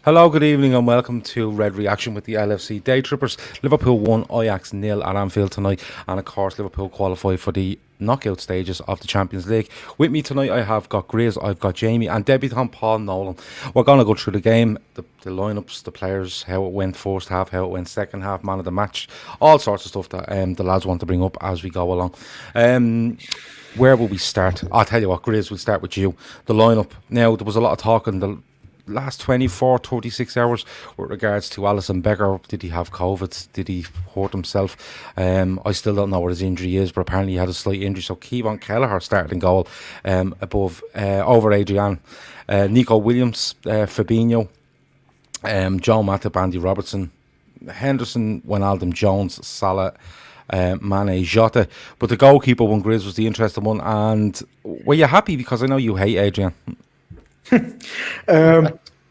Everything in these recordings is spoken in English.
Hello, good evening, and welcome to Red Reaction with the LFC Daytrippers. Liverpool won Ajax 0 at Anfield tonight, and of course, Liverpool qualified for the knockout stages of the Champions League. With me tonight, I have got Grizz, I've got Jamie, and debutant Paul Nolan. We're going to go through the game, the lineups, the players, how it went first half, how it went second half, man of the match, all sorts of stuff that the lads want to bring up as we go along. Where will we start? I'll tell you what, Grizz, we'll start with you. The lineup. Now, there was a lot of talk in the last 24, 36 hours with regards to Alisson Becker. Did he have COVID? Did he hurt himself? I still don't know what his injury is, but apparently he had a slight injury. So Kevin Kelleher started in goal over Adrian. Nico Williams, Fabinho, Joe Matip, Andy Robertson, Henderson, Wijnaldum, Jones, Salah, Mane, Jota. But the goalkeeper one, Grizz, was the interesting one. And were you happy? Because I know you hate Adrian.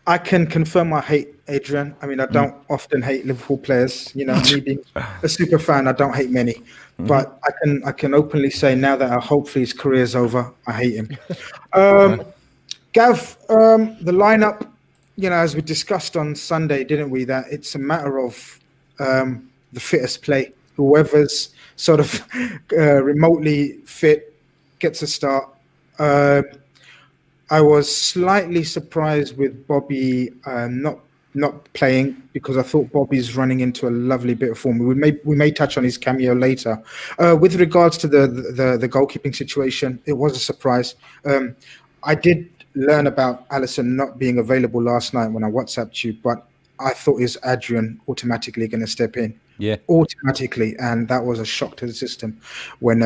I can confirm I hate Adrian. I mean, I don't often hate Liverpool players. You know, me being a super fan, I don't hate many. But I can openly say now that hopefully his career's over, I hate him. Gav, the lineup, you know, as we discussed on Sunday, didn't we, that it's a matter of the fittest play. Whoever's sort of remotely fit gets a start. I was slightly surprised with Bobby not playing, because I thought Bobby's running into a lovely bit of form. We may touch on his cameo later. With regards to the goalkeeping situation, it was a surprise. I did learn about Alisson not being available last night when I WhatsApped you, but I thought is Adrian automatically going to step in. Yeah, automatically, and that was a shock to the system when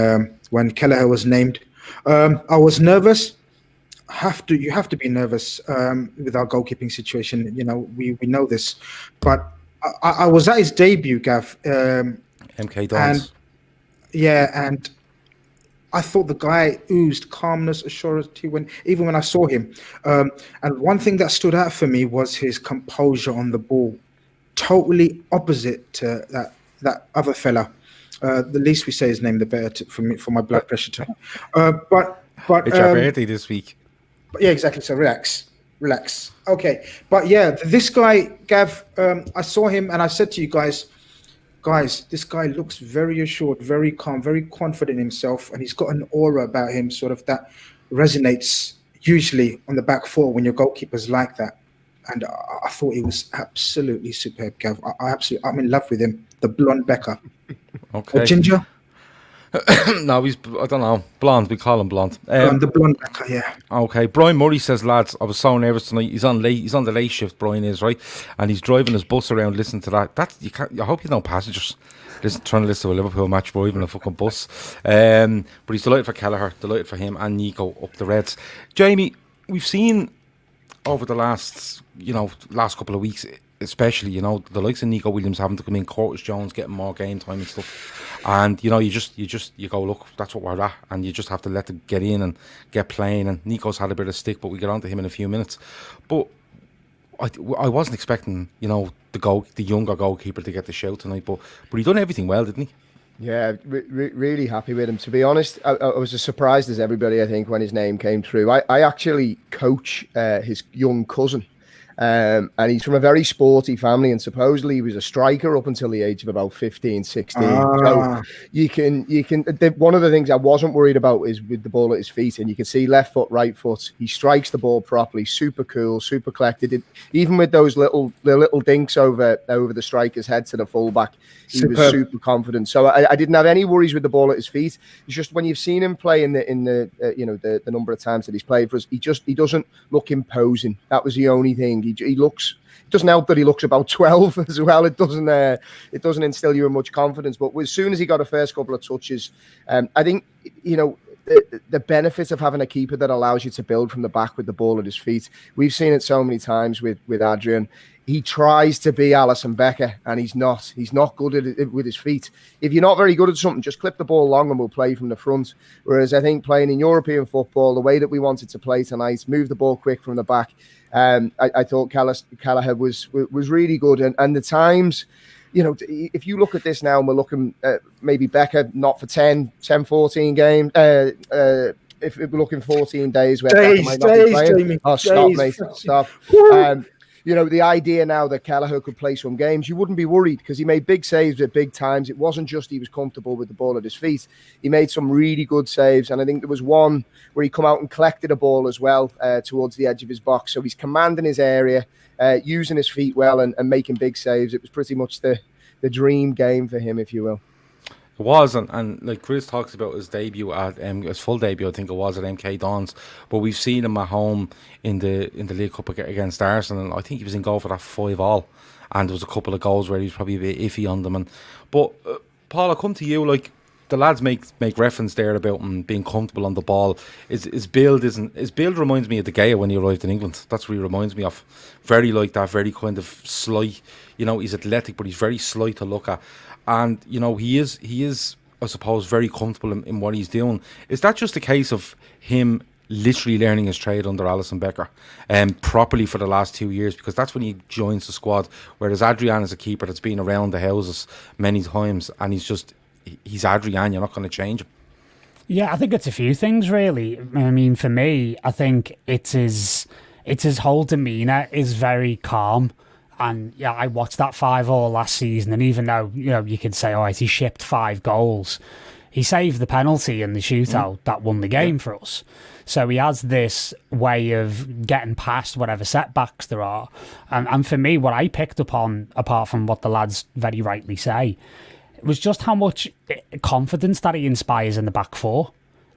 Kelleher was named. I was nervous. You have to be nervous with our goalkeeping situation. You know, we know this, but I was at his debut, Gav. MK Dons. And I thought the guy oozed calmness, assurance even when I saw him. And one thing that stood out for me was his composure on the ball, totally opposite to that other fella. The least we say his name, the better for my blood pressure. But it's your birthday this week. Yeah, exactly. So relax. Okay, but yeah, this guy, Gav, I saw him and I said to you guys, this guy looks very assured, very calm, very confident in himself, and he's got an aura about him, sort of that resonates usually on the back four when your goalkeeper's like that. And I thought he was absolutely superb, Gav. I'm in love with him. The blonde Becker. Okay. Or ginger. No, he's, I don't know, blonde. We call him blonde. The blonde Becker, yeah. Okay. Brian Murray says, lads, I was so nervous tonight. He's on the late shift. Brian is, right, and he's driving his bus around. Listening to that. That's, you can't. I hope you know passengers trying to listen to a Liverpool match driving a fucking bus. But he's delighted for Kelleher, delighted for him and Nico up the Reds. Jamie, we've seen over the last couple of weeks, especially, you know, the likes of Nico Williams having to come in, Curtis Jones getting more game time and stuff. And, you know, you go, look, that's what we're at. And you just have to let them get in and get playing. And Nico's had a bit of stick, but we get on to him in a few minutes. But I wasn't expecting, you know, the younger goalkeeper to get the shout tonight. But he done everything well, didn't he? Yeah, really happy with him. To be honest, I was as surprised as everybody, I think, when his name came through. I actually coach his young cousin. And he's from a very sporty family, and supposedly he was a striker up until the age of about 15, 16. So you can one of the things I wasn't worried about is with the ball at his feet, and you can see left foot, right foot. He strikes the ball properly, super cool, super collected. Even with those little dinks over the striker's head to the fullback, he was super confident. So I didn't have any worries with the ball at his feet. It's just when you've seen him play in the number of times that he's played for us, he doesn't look imposing. That was the only thing. He looks. It doesn't help that he looks about 12 as well. It doesn't instill you in much confidence. But as soon as he got the first couple of touches, I think, you know, the benefit of having a keeper that allows you to build from the back with the ball at his feet. We've seen it so many times with Adrian. He tries to be Alisson Becker, and he's not. He's not good at it with his feet. If you're not very good at something, just clip the ball long and we'll play from the front. Whereas I think playing in European football, the way that we wanted to play tonight, move the ball quick from the back, I thought Kelleher was really good. And the times, you know, if you look at this now and we're looking at maybe Becker not for 10, 14 games, if we're looking 14 days where Becker might not be playing. Jamie, stop, mate, stop. you know, the idea now that Kelleher could play some games, you wouldn't be worried because he made big saves at big times. It wasn't just he was comfortable with the ball at his feet. He made some really good saves. And I think there was one where he come out and collected a ball as well towards the edge of his box. So he's commanding his area, using his feet well and making big saves. It was pretty much the dream game for him, if you will. It was, and like Chris talks about his debut at his full debut, I think it was at MK Dons, but we've seen him at home in the League Cup against Arsenal, and I think he was in goal for that 5-5, and there was a couple of goals where he was probably a bit iffy on them. But Paul, I'll come to you. Like the lads make reference there about him being comfortable on the ball. His build reminds me of De Gea when he arrived in England. That's what he reminds me of. Very like that, very kind of slight. You know, he's athletic, but he's very slight to look at. And, you know, he is, I suppose, very comfortable in what he's doing. Is that just a case of him literally learning his trade under Alisson Becker properly for the last 2 years? Because that's when he joins the squad, whereas Adrian is a keeper that's been around the houses many times, and he's Adrian. You're not going to change him. Yeah, I think it's a few things, really. I mean, for me, I think it's his whole demeanour is very calm. And yeah, I watched that 5-5 last season, and even though, you know, you could say, all right, he shipped 5 goals, he saved the penalty in the shootout that won the game for us. So he has this way of getting past whatever setbacks there are. And for me, what I picked up on, apart from what the lads very rightly say, it was just how much confidence that he inspires in the back four.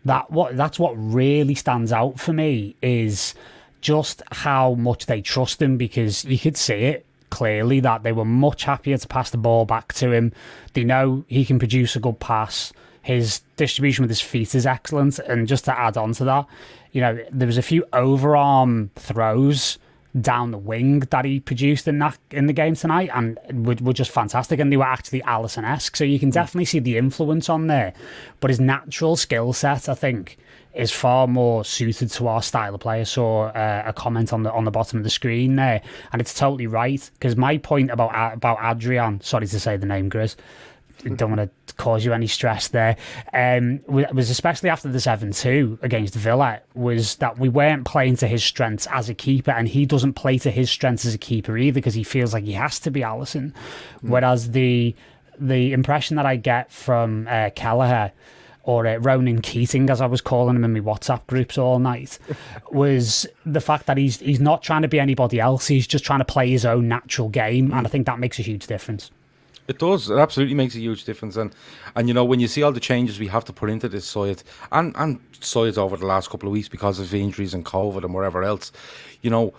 That's what really stands out for me, is just how much they trust him, because you could see it clearly that they were much happier to pass the ball back to him. They know he can produce a good pass. His distribution with his feet is excellent. And just to add on to that, you know, there was a few overarm throws down the wing that he produced in the game tonight, and were just fantastic, and they were actually Alisson-esque. So you can definitely see the influence on there. But his natural skill set, I think, is far more suited to our style of play. I saw a comment on the bottom of the screen there, and it's totally right, because my point about Adrian, sorry to say the name, Grizz, don't want to cause you any stress there, was especially after the 7-2 against Villa, was that we weren't playing to his strengths as a keeper, and he doesn't play to his strengths as a keeper either, because he feels like he has to be Alisson. Whereas the impression that I get from Kelleher, or Ronan Keating, as I was calling him in my WhatsApp groups all night, was the fact that he's not trying to be anybody else. He's just trying to play his own natural game, and I think that makes a huge difference. It does. It absolutely makes a huge difference. And you know, when you see all the changes we have to put into this side, and sides over the last couple of weeks because of injuries and COVID and wherever else, you know,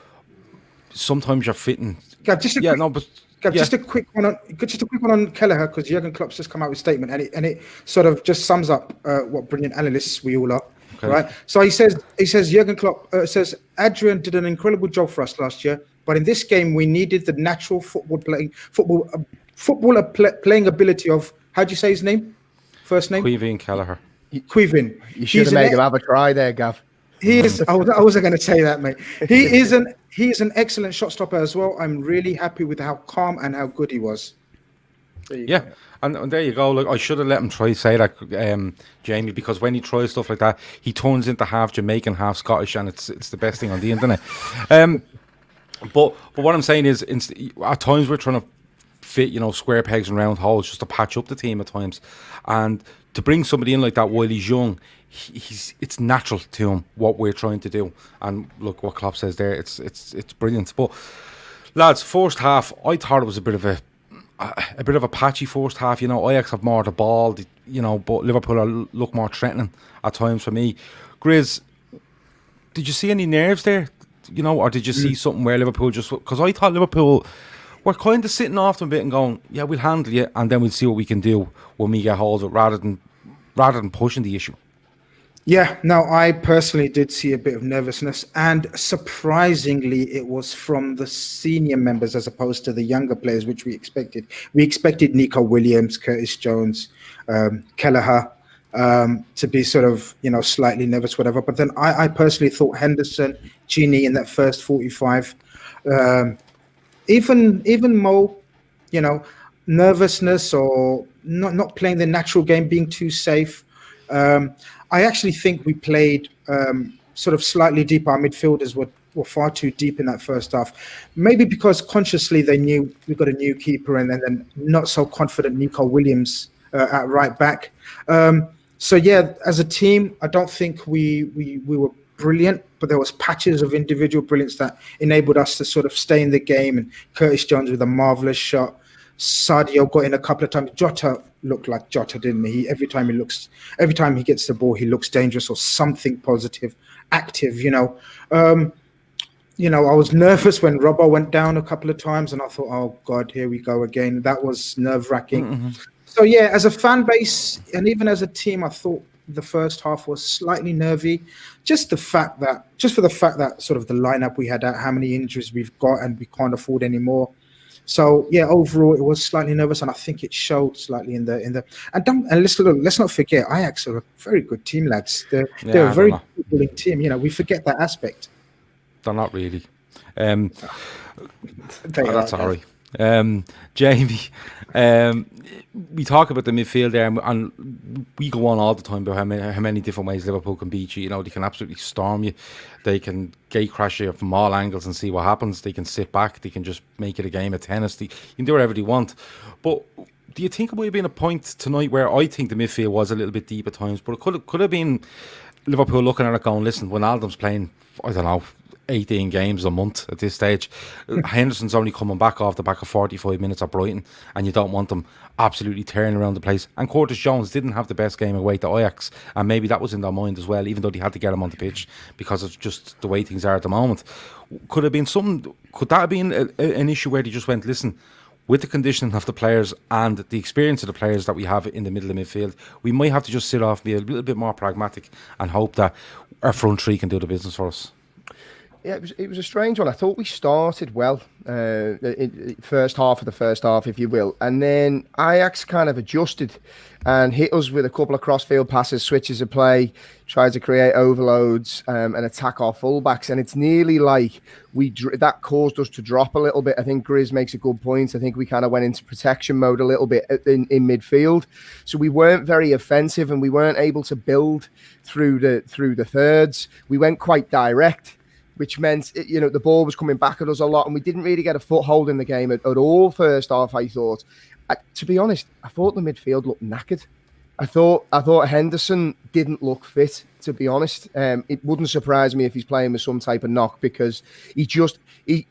sometimes you're fitting. Just a quick one on Kelleher, because Jurgen Klopp's just come out with a statement, and it sort of just sums up what brilliant analysts we all are. Okay. Right. So he says Jurgen Klopp says Adrian did an incredible job for us last year, but in this game we needed the natural footballing ability of, how'd you say his name? First name? Caoimhín Kelleher. Caoimhín. You should have made him have a try there, Gav. He is. I wasn't going to say that, mate. He is an excellent shot stopper as well. I'm really happy with how calm and how good he was. Yeah, and there you go. Like, I should have let him try to say that, Jamie, because when he tries stuff like that, he turns into half Jamaican, half Scottish, and it's the best thing on the internet. But what I'm saying is, at times we're trying to fit, you know, square pegs and round holes just to patch up the team at times, and to bring somebody in like that while he's young, it's natural to him what we're trying to do. And look what Klopp says there, it's brilliant. But lads, first half, I thought it was a bit of a patchy first half. You know, Ajax have more of the ball, you know, but Liverpool look more threatening at times for me. Grizz, did you see any nerves there? You know, or did you see something where Liverpool just, because I thought Liverpool were kind of sitting off them a bit and going, yeah, we'll handle you, and then we'll see what we can do when we get hold of it, rather than pushing the issue. Yeah, no, I personally did see a bit of nervousness, and surprisingly, it was from the senior members as opposed to the younger players, which we expected. We expected Nico Williams, Curtis Jones, Kelleher to be sort of, you know, slightly nervous, whatever. But then I personally thought Henderson, Gini in that first 45, even Mo, you know, nervousness or not playing the natural game, being too safe. I actually think we played sort of slightly deeper. Our midfielders were were far too deep in that first half. Maybe because consciously they knew we got a new keeper, and then not so confident Nico Williams at right back. So yeah, as a team, I don't think we were brilliant, but there was patches of individual brilliance that enabled us to sort of stay in the game. And Curtis Jones with a marvelous shot. Sadio got in a couple of times. Jota looked like Jota, didn't he? Every time he gets the ball, he looks dangerous or something positive, active. I was nervous when Robbo went down a couple of times, and I thought, oh God, here we go again. That was nerve-wracking. Mm-hmm. So yeah, as a fan base and even as a team, I thought the first half was slightly nervy. Just for the fact that sort of the lineup we had out, how many injuries we've got, and we can't afford any more. So yeah, overall it was slightly nervous, and I think it showed slightly in the and let's not forget, Ajax are a very good team, lads. They're a very good team. We forget that aspect. They're not really. That's all right. Jamie, we talk about the midfield there, and we go on all the time about how many different ways Liverpool can beat you. They can absolutely storm you. They can gate crash you from all angles and see what happens. They can sit back. They can just make it a game of tennis. You can do whatever they want. But do you think it might have been a point tonight where I think the midfield was a little bit deep at times, but it could have been Liverpool looking at it going, listen, Wijnaldum's playing, I don't know, 18 games a month at this stage. Henderson's only coming back off the back of 45 minutes at Brighton, and you don't want them absolutely tearing around the place. And Curtis Jones didn't have the best game away to Ajax, and maybe that was in their mind as well, even though they had to get him on the pitch because of just the way things are at the moment. Could that have been an issue where they just went, listen, with the conditioning of the players and the experience of the players that we have in the middle of midfield, we might have to just sit off, be a little bit more pragmatic, and hope that our front three can do the business for us? Yeah, it was a strange one. I thought we started well, first half of the first half, if you will. And then Ajax kind of adjusted and hit us with a couple of crossfield passes, switches of play, tried to create overloads and attack our fullbacks. And it's nearly like that caused us to drop a little bit. I think Grizz makes a good point. I think we kind of went into protection mode a little bit in midfield. So we weren't very offensive, and we weren't able to build through the thirds. We went quite direct, which meant, the ball was coming back at us a lot, and we didn't really get a foothold in the game at all first half, I thought. To be honest, I thought the midfield looked knackered. I thought Henderson didn't look fit, to be honest. It wouldn't surprise me if he's playing with some type of knock, because he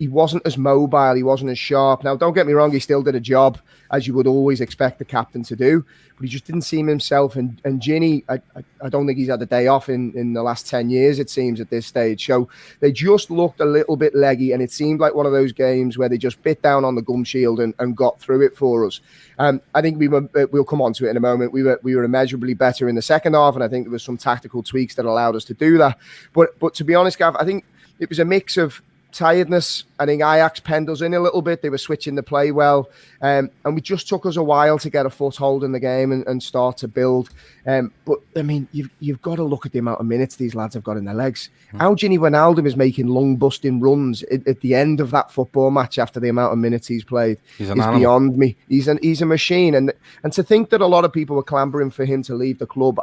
wasn't as mobile, he wasn't as sharp. Now, don't get me wrong, he still did a job, as you would always expect the captain to do, but he just didn't seem himself. And Ginny, I don't think he's had a day off in the last 10 years, it seems, at this stage. So they just looked a little bit leggy, and it seemed like one of those games where they just bit down on the gum shield and got through it for us. I think we'll come on to it in a moment. We were immeasurably better in the second half, and I think there was some tactical tweaks that allowed us to do that. But to be honest, Gav, I think it was a mix of tiredness. I think Ajax penned us in a little bit. They were switching the play well, and we just took us a while to get a foothold in the game and start to build. But I mean, you've got to look at the amount of minutes these lads have got in their legs. Jurgenio Wijnaldum is making long busting runs at the end of that football match after the amount of minutes he's played. He's beyond me. He's a machine, and to think that a lot of people were clambering for him to leave the club.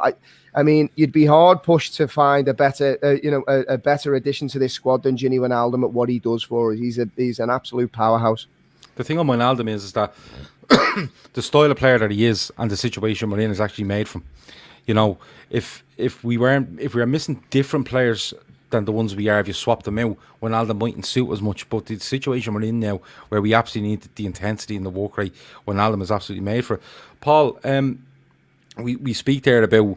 I mean, you'd be hard pushed to find a better, a better addition to this squad than Jurgenio Wijnaldum at what he does for us. He's an absolute powerhouse. The thing on Wijnaldum is that the style of player that he is and the situation we're in is actually made from. If we were missing different players than the ones we are, if you swap them out, Wijnaldum mightn't suit as much. But the situation we're in now, where we absolutely need the intensity and the work rate, Wijnaldum is absolutely made for it. Paul, we speak there about,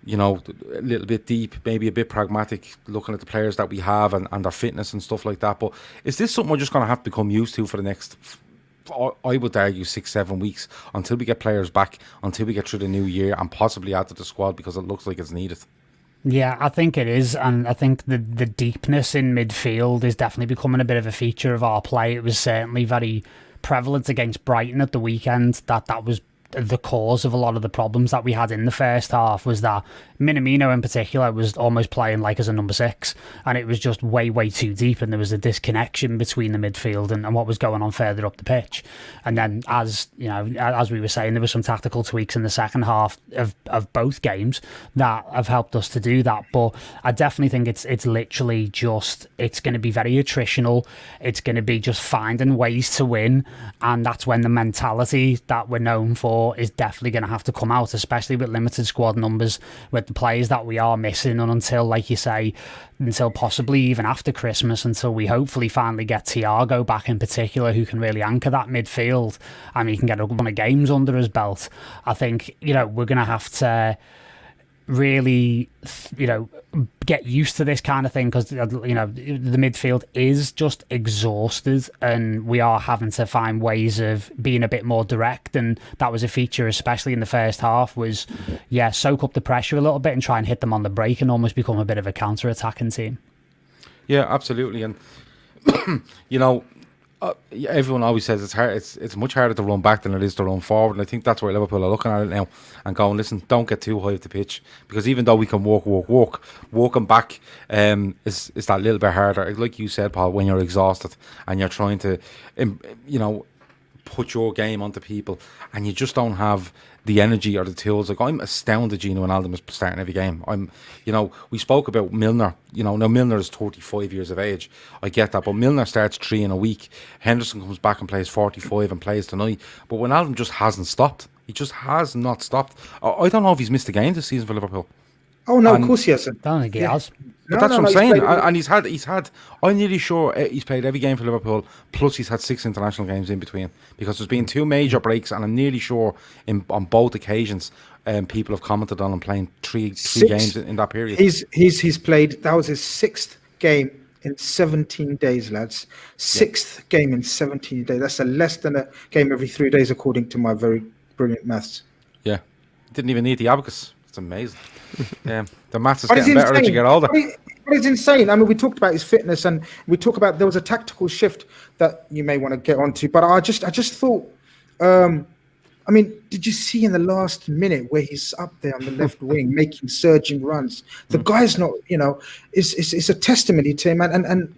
a little bit deep, maybe a bit pragmatic, looking at the players that we have and their fitness and stuff like that. But is this something we're just going to have to become used to for the next, I would argue, 6-7 weeks, until we get players back, until we get through the new year and possibly add to the squad, because it looks like it's needed? Yeah, I think it is, and I think the deepness in midfield is definitely becoming a bit of a feature of our play. It was certainly very prevalent against Brighton at the weekend, that was the cause of a lot of the problems that we had in the first half was that Minamino in particular was almost playing like as a number 6, and it was just way too deep, and there was a disconnection between the midfield and what was going on further up the pitch. And then, as you know, as we were saying, there were some tactical tweaks in the second half of both games that have helped us to do that. But I definitely think it's literally just, it's going to be very attritional. It's going to be just finding ways to win, and that's when the mentality that we're known for is definitely going to have to come out, especially with limited squad numbers, with the players that we are missing, and until, like you say, until possibly even after Christmas, until we hopefully finally get THIAGO back in particular, who can really anchor that midfield and he can get a run of games under his belt. I think, you know, we're going to have to really, you know, get used to this kind of thing, because, you know, the midfield is just exhausted, and we are having to find ways of being a bit more direct. And that was a feature, especially in the first half, was soak up the pressure a little bit and try and hit them on the break and almost become a bit of a counter-attacking team. Yeah, absolutely. And you know, everyone always says it's hard. It's much harder to run back than it is to run forward, and I think that's where Liverpool are looking at it now and going, listen, don't get too high at the pitch, because even though we can walking back is that little bit harder. Like you said, Paul, when you're exhausted and you're trying to, you know, put your game onto people, and you just don't have the energy or the tools. Like, I'm astounded Gino Wijnaldum is starting every game. You know, we spoke about Milner. You know, now Milner is 35 years of age. I get that, but Milner starts 3 in a week. Henderson comes back and plays 45 and plays tonight. But Wijnaldum just hasn't stopped. He just has not stopped. I don't know if he's missed a game this season for Liverpool. Oh no, of course he hasn't. I don't think he has. But that's what I'm saying. And he's had. I'm nearly sure he's played every game for Liverpool. Plus, he's had 6 international games in between, because there's been 2 major breaks, and I'm nearly sure on both occasions, people have commented on him playing three games in that period. He's played. That was his 6th game in 17 days, lads. 6th game in 17 days. That's less than a game every 3 days, according to my very brilliant maths. Yeah, didn't even need the abacus. It's amazing. Yeah, the maths is getting better as you get older. But it's insane. I mean, we talked about his fitness, and we talked about there was a tactical shift that you may want to get onto. But I just thought, I mean, did you see in the last minute where he's up there on the left wing making surging runs? The guy's not, you know, it's a testimony to him, and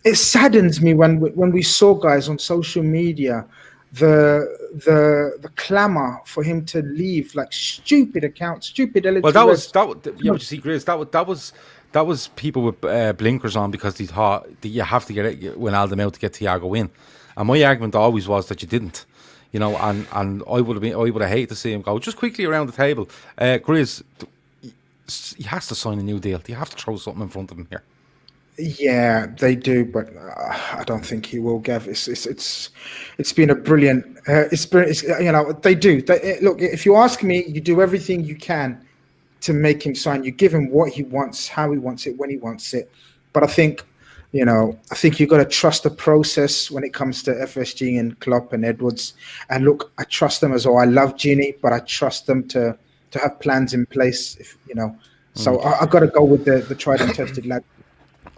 it saddens me when we saw guys on social media, the clamor for him to leave, like stupid accounts, stupid. Well, that was you know, see, Grizz, that was people with blinkers on, because they thought that you have to get Wijnaldum out to get THIAGO in, and my argument always was that you didn't, you know, and I would have hated to see him go. Just quickly around the table, Grizz, he has to sign a new deal. Do you have to throw something in front of him here? Yeah, they do, but I don't think he will, Gav. It's been a brilliant experience. You know, they do. Look, if you ask me, you do everything you can to make him sign. You give him what he wants, how he wants it, when he wants it. But I think, you know, you've got to trust the process when it comes to FSG and Klopp and Edwards. And look, I trust them as well. I love Genie, but I trust them to have plans in place. If you know, so I got to go with the tried and tested lad.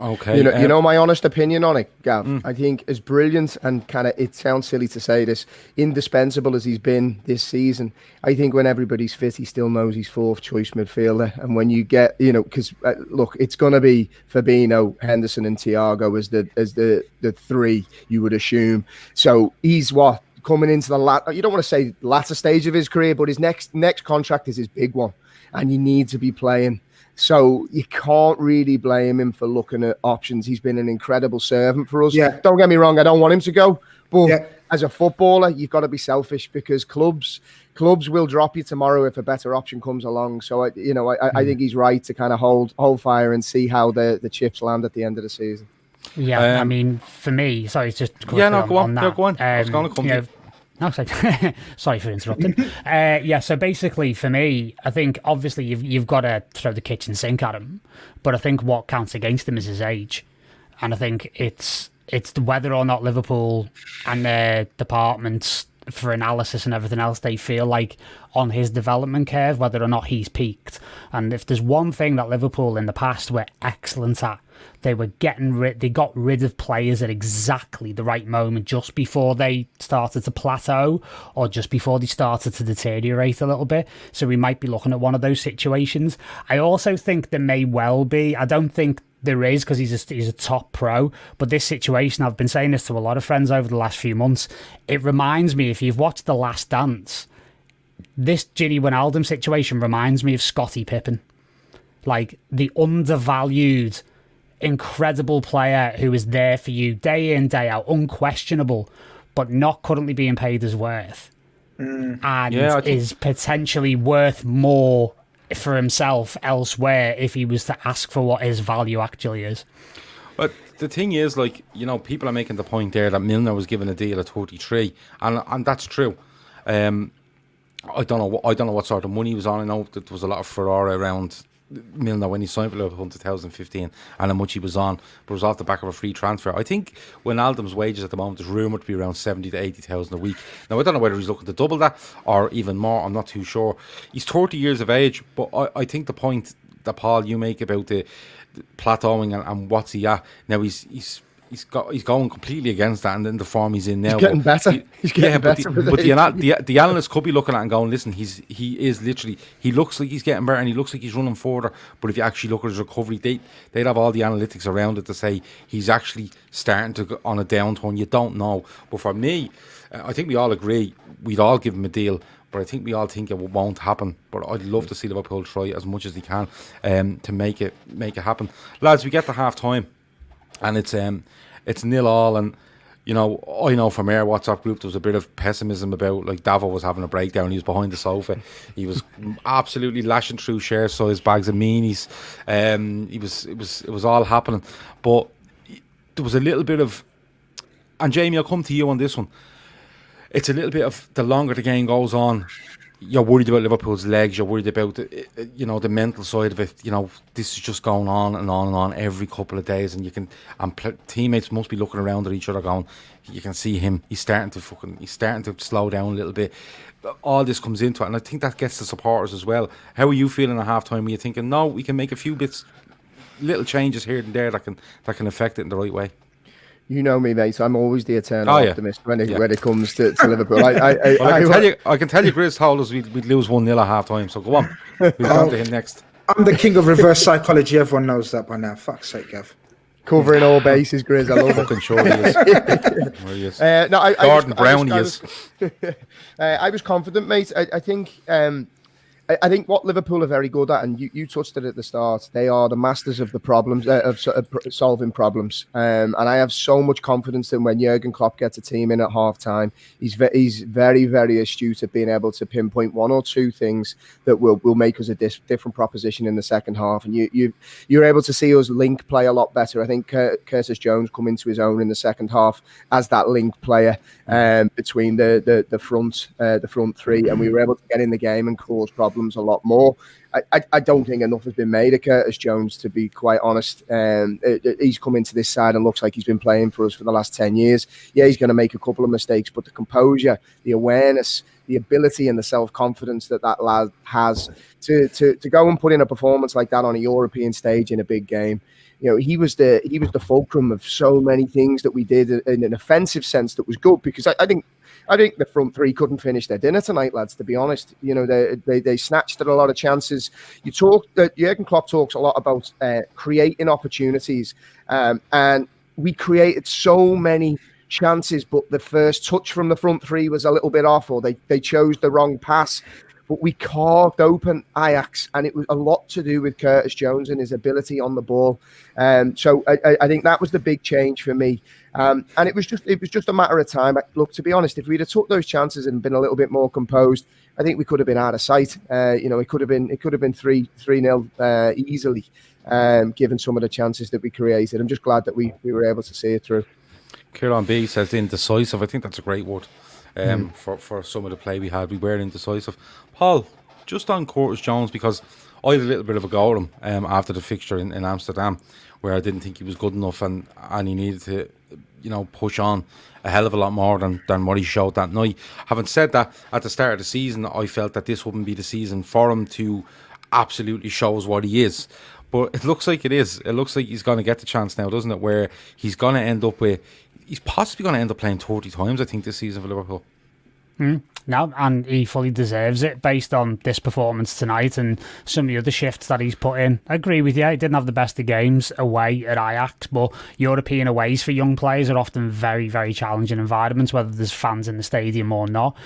Okay. You know my honest opinion on it, Gav. I think as brilliant and kind of, it sounds silly to say this, indispensable as he's been this season, I think when everybody's fit, he still knows he's 4th choice midfielder. And when you get, you know, because look, it's going to be Fabinho, Henderson, and THIAGO as the 3 you would assume. So he's coming into the you don't want to say latter stage of his career, but his next contract is his big one, and you need to be playing. So you can't really blame him for looking at options. He's been an incredible servant for us. Yeah. Don't get me wrong, I don't want him to go. But as a footballer, you've got to be selfish, because clubs will drop you tomorrow if a better option comes along. So, I think he's right to kind of hold fire and see how the chips land at the end of the season. Yeah, I mean, for me, sorry, just go on. No, go on. I was going to come to you. No, sorry for interrupting. So basically for me, I think obviously you've got to throw the kitchen sink at him, but I think what counts against him is his age, and I think it's whether or not Liverpool and their departments for analysis and everything else, they feel like on his development curve, whether or not he's peaked. And if there's one thing that Liverpool in the past were excellent at, they got rid of players at exactly the right moment, just before they started to plateau or just before they started to deteriorate a little bit. So we might be looking at one of those situations. I also think there may well be, I don't think there is, because he's a top pro, but this situation, I've been saying this to a lot of friends over the last few months, it reminds me, if you've watched The Last Dance, this Gini Wijnaldum situation reminds me of Scottie Pippen. Like, the undervalued, incredible player who is there for you day in, day out, unquestionable, but not currently being paid his worth. And is potentially worth more for himself elsewhere if he was to ask for what his value actually is. But the thing is, like, you know, people are making the point there that Milner was given a deal at 33, and that's true. I don't know what sort of money he was on. I know that there was a lot of furore around Milner when he signed for Liverpool in 2015 and how much he was on, but it was off the back of a free transfer. I think Wijnaldum's wages at the moment is rumoured to be around 70 to 80,000 a week. Now, I don't know whether he's looking to double that or even more. I'm not too sure. He's 30 years of age, but I think the point that, Paul, you make about the plateauing and what's he at now, he's going completely against that, and then the form he's in now. He's getting better. He's getting better. But the analysts could be looking at it and going, listen, he looks like he's getting better and he looks like he's running further. But if you actually look at his recovery, they'd have all the analytics around it to say he's actually starting to go on a downturn. You don't know. But for me, I think we all agree we'd all give him a deal. But I think we all think it won't happen. But I'd love to see Liverpool try as much as they can to make it happen. Lads, we get to half time. And it's 0-0, and you know, I know from our WhatsApp group there was a bit of pessimism about, like, Davo was having a breakdown. He was behind the sofa. He was absolutely lashing through share size bags of meanies. It was all happening, but there was a little bit of, and Jamie, I'll come to you on this one. It's a little bit of, the longer the game goes on, you're worried about Liverpool's legs. You're worried about the mental side of it. You know, this is just going on and on and on every couple of days, and teammates must be looking around at each other, going, you can see him. He's starting to slow down a little bit. All this comes into it, and I think that gets the supporters as well. How are you feeling at half time? Are you thinking, no, we can make a few little changes here and there that can affect it in the right way? You know me, mate. I'm always the eternal optimist when it comes to Liverpool. I can tell you, Grizz told us we'd lose 1-0 at half time. So go on. We'll come to him next. I'm the king of reverse psychology. Everyone knows that by now. Fuck's sake, Gav. Covering all bases, Grizz. I love it. Fucking sure he is. Where he is. Gordon Brown, he is. I was confident, mate. I think what Liverpool are very good at, and you touched it at the start, they are the masters of the problems, of solving problems. And I have so much confidence that when Jurgen Klopp gets a team in at half time, he's very, very astute at being able to pinpoint one or two things that will make us a different proposition in the second half. And you're able to see us link play a lot better. I think Curtis Jones come into his own in the second half as that link player between the front three, and we were able to get in the game and cause problems a lot more. I don't think enough has been made of Curtis Jones, to be quite honest. He's come into this side and looks like he's been playing for us for the last 10 years. Yeah, he's going to make a couple of mistakes, but the composure, the awareness, the ability and the self-confidence that lad has to go and put in a performance like that on a European stage in a big game. You know, he was the fulcrum of so many things that we did in an offensive sense that was good, because I think the front three couldn't finish their dinner tonight, lads, to be honest. You know, they snatched at a lot of chances. Jurgen Klopp talks a lot about creating opportunities, and we created so many chances, but the first touch from the front three was a little bit off, or they chose the wrong pass. But we carved open Ajax, and it was a lot to do with Curtis Jones and his ability on the ball. So I think that was the big change for me. And it was just a matter of time. Look, to be honest, if we'd have took those chances and been a little bit more composed, I think we could have been out of sight. It could have been 3-0 easily, given some of the chances that we created. I'm just glad that we were able to see it through. Kieran B says indecisive. I think that's a great word. For some of the play we had, we were indecisive. Paul, just on Curtis Jones, because I had a little bit of a go at him after the fixture in Amsterdam, where I didn't think he was good enough, and he needed to, push on a hell of a lot more than what he showed that night. Having said that, at the start of the season, I felt that this wouldn't be the season for him to absolutely show us what he is. But it looks like it is. It looks like he's going to get the chance now, doesn't it? Where he's going to end up with, he's possibly going to end up playing 30 times, I think, this season for Liverpool. No, and he fully deserves it based on this performance tonight and some of the other shifts that he's put in. I agree with you. He didn't have the best of games away at Ajax, but European aways for young players are often very, very challenging environments, whether there's fans in the stadium or not.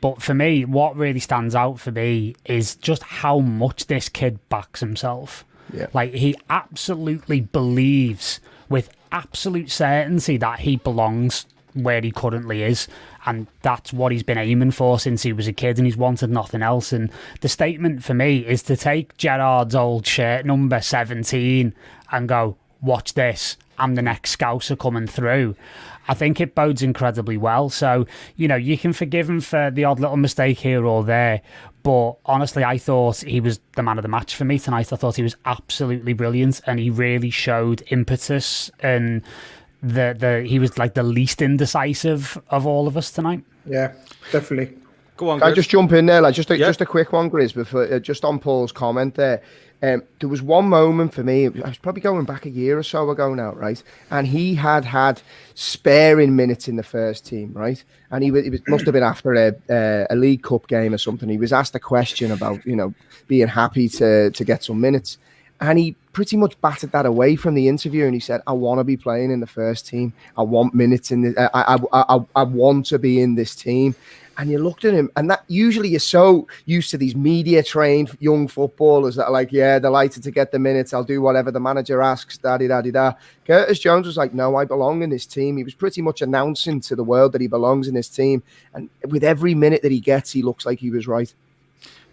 But for me, what really stands out for me is just how much this kid backs himself. Yeah. Like, he absolutely believes with absolute certainty that he belongs where he currently is, and that's what he's been aiming for since he was a kid, and he's wanted nothing else. And the statement for me is to take Gerrard's old shirt number 17 and go, watch this, I'm the next Scouser coming through. I think it bodes incredibly well. So, you know, you can forgive him for the odd little mistake here or there, but honestly, I thought he was the man of the match for me tonight. I thought he was absolutely brilliant, and he really showed impetus, and he was like the least indecisive of all of us tonight. Yeah, definitely. Go on, Can I Grizz. just jump in there? Like just a quick one, Grizz, before just on Paul's comment there. There was one moment for me. I was probably going back a year or so ago now, right? And he had sparing minutes in the first team, right? And he must have been after a League Cup game or something. He was asked a question about, you know, being happy to get some minutes, and he pretty much batted that away from the interview, and he said, I want to be playing in the first team. I want minutes in the I want to be in this team. And you looked at him, and that usually you're so used to these media trained young footballers that are like, yeah, delighted to get the minutes. I'll do whatever the manager asks. Da-di-da-di-da. Curtis Jones was like, no, I belong in this team. He was pretty much announcing to the world that he belongs in this team. And with every minute that he gets, he looks like he was right.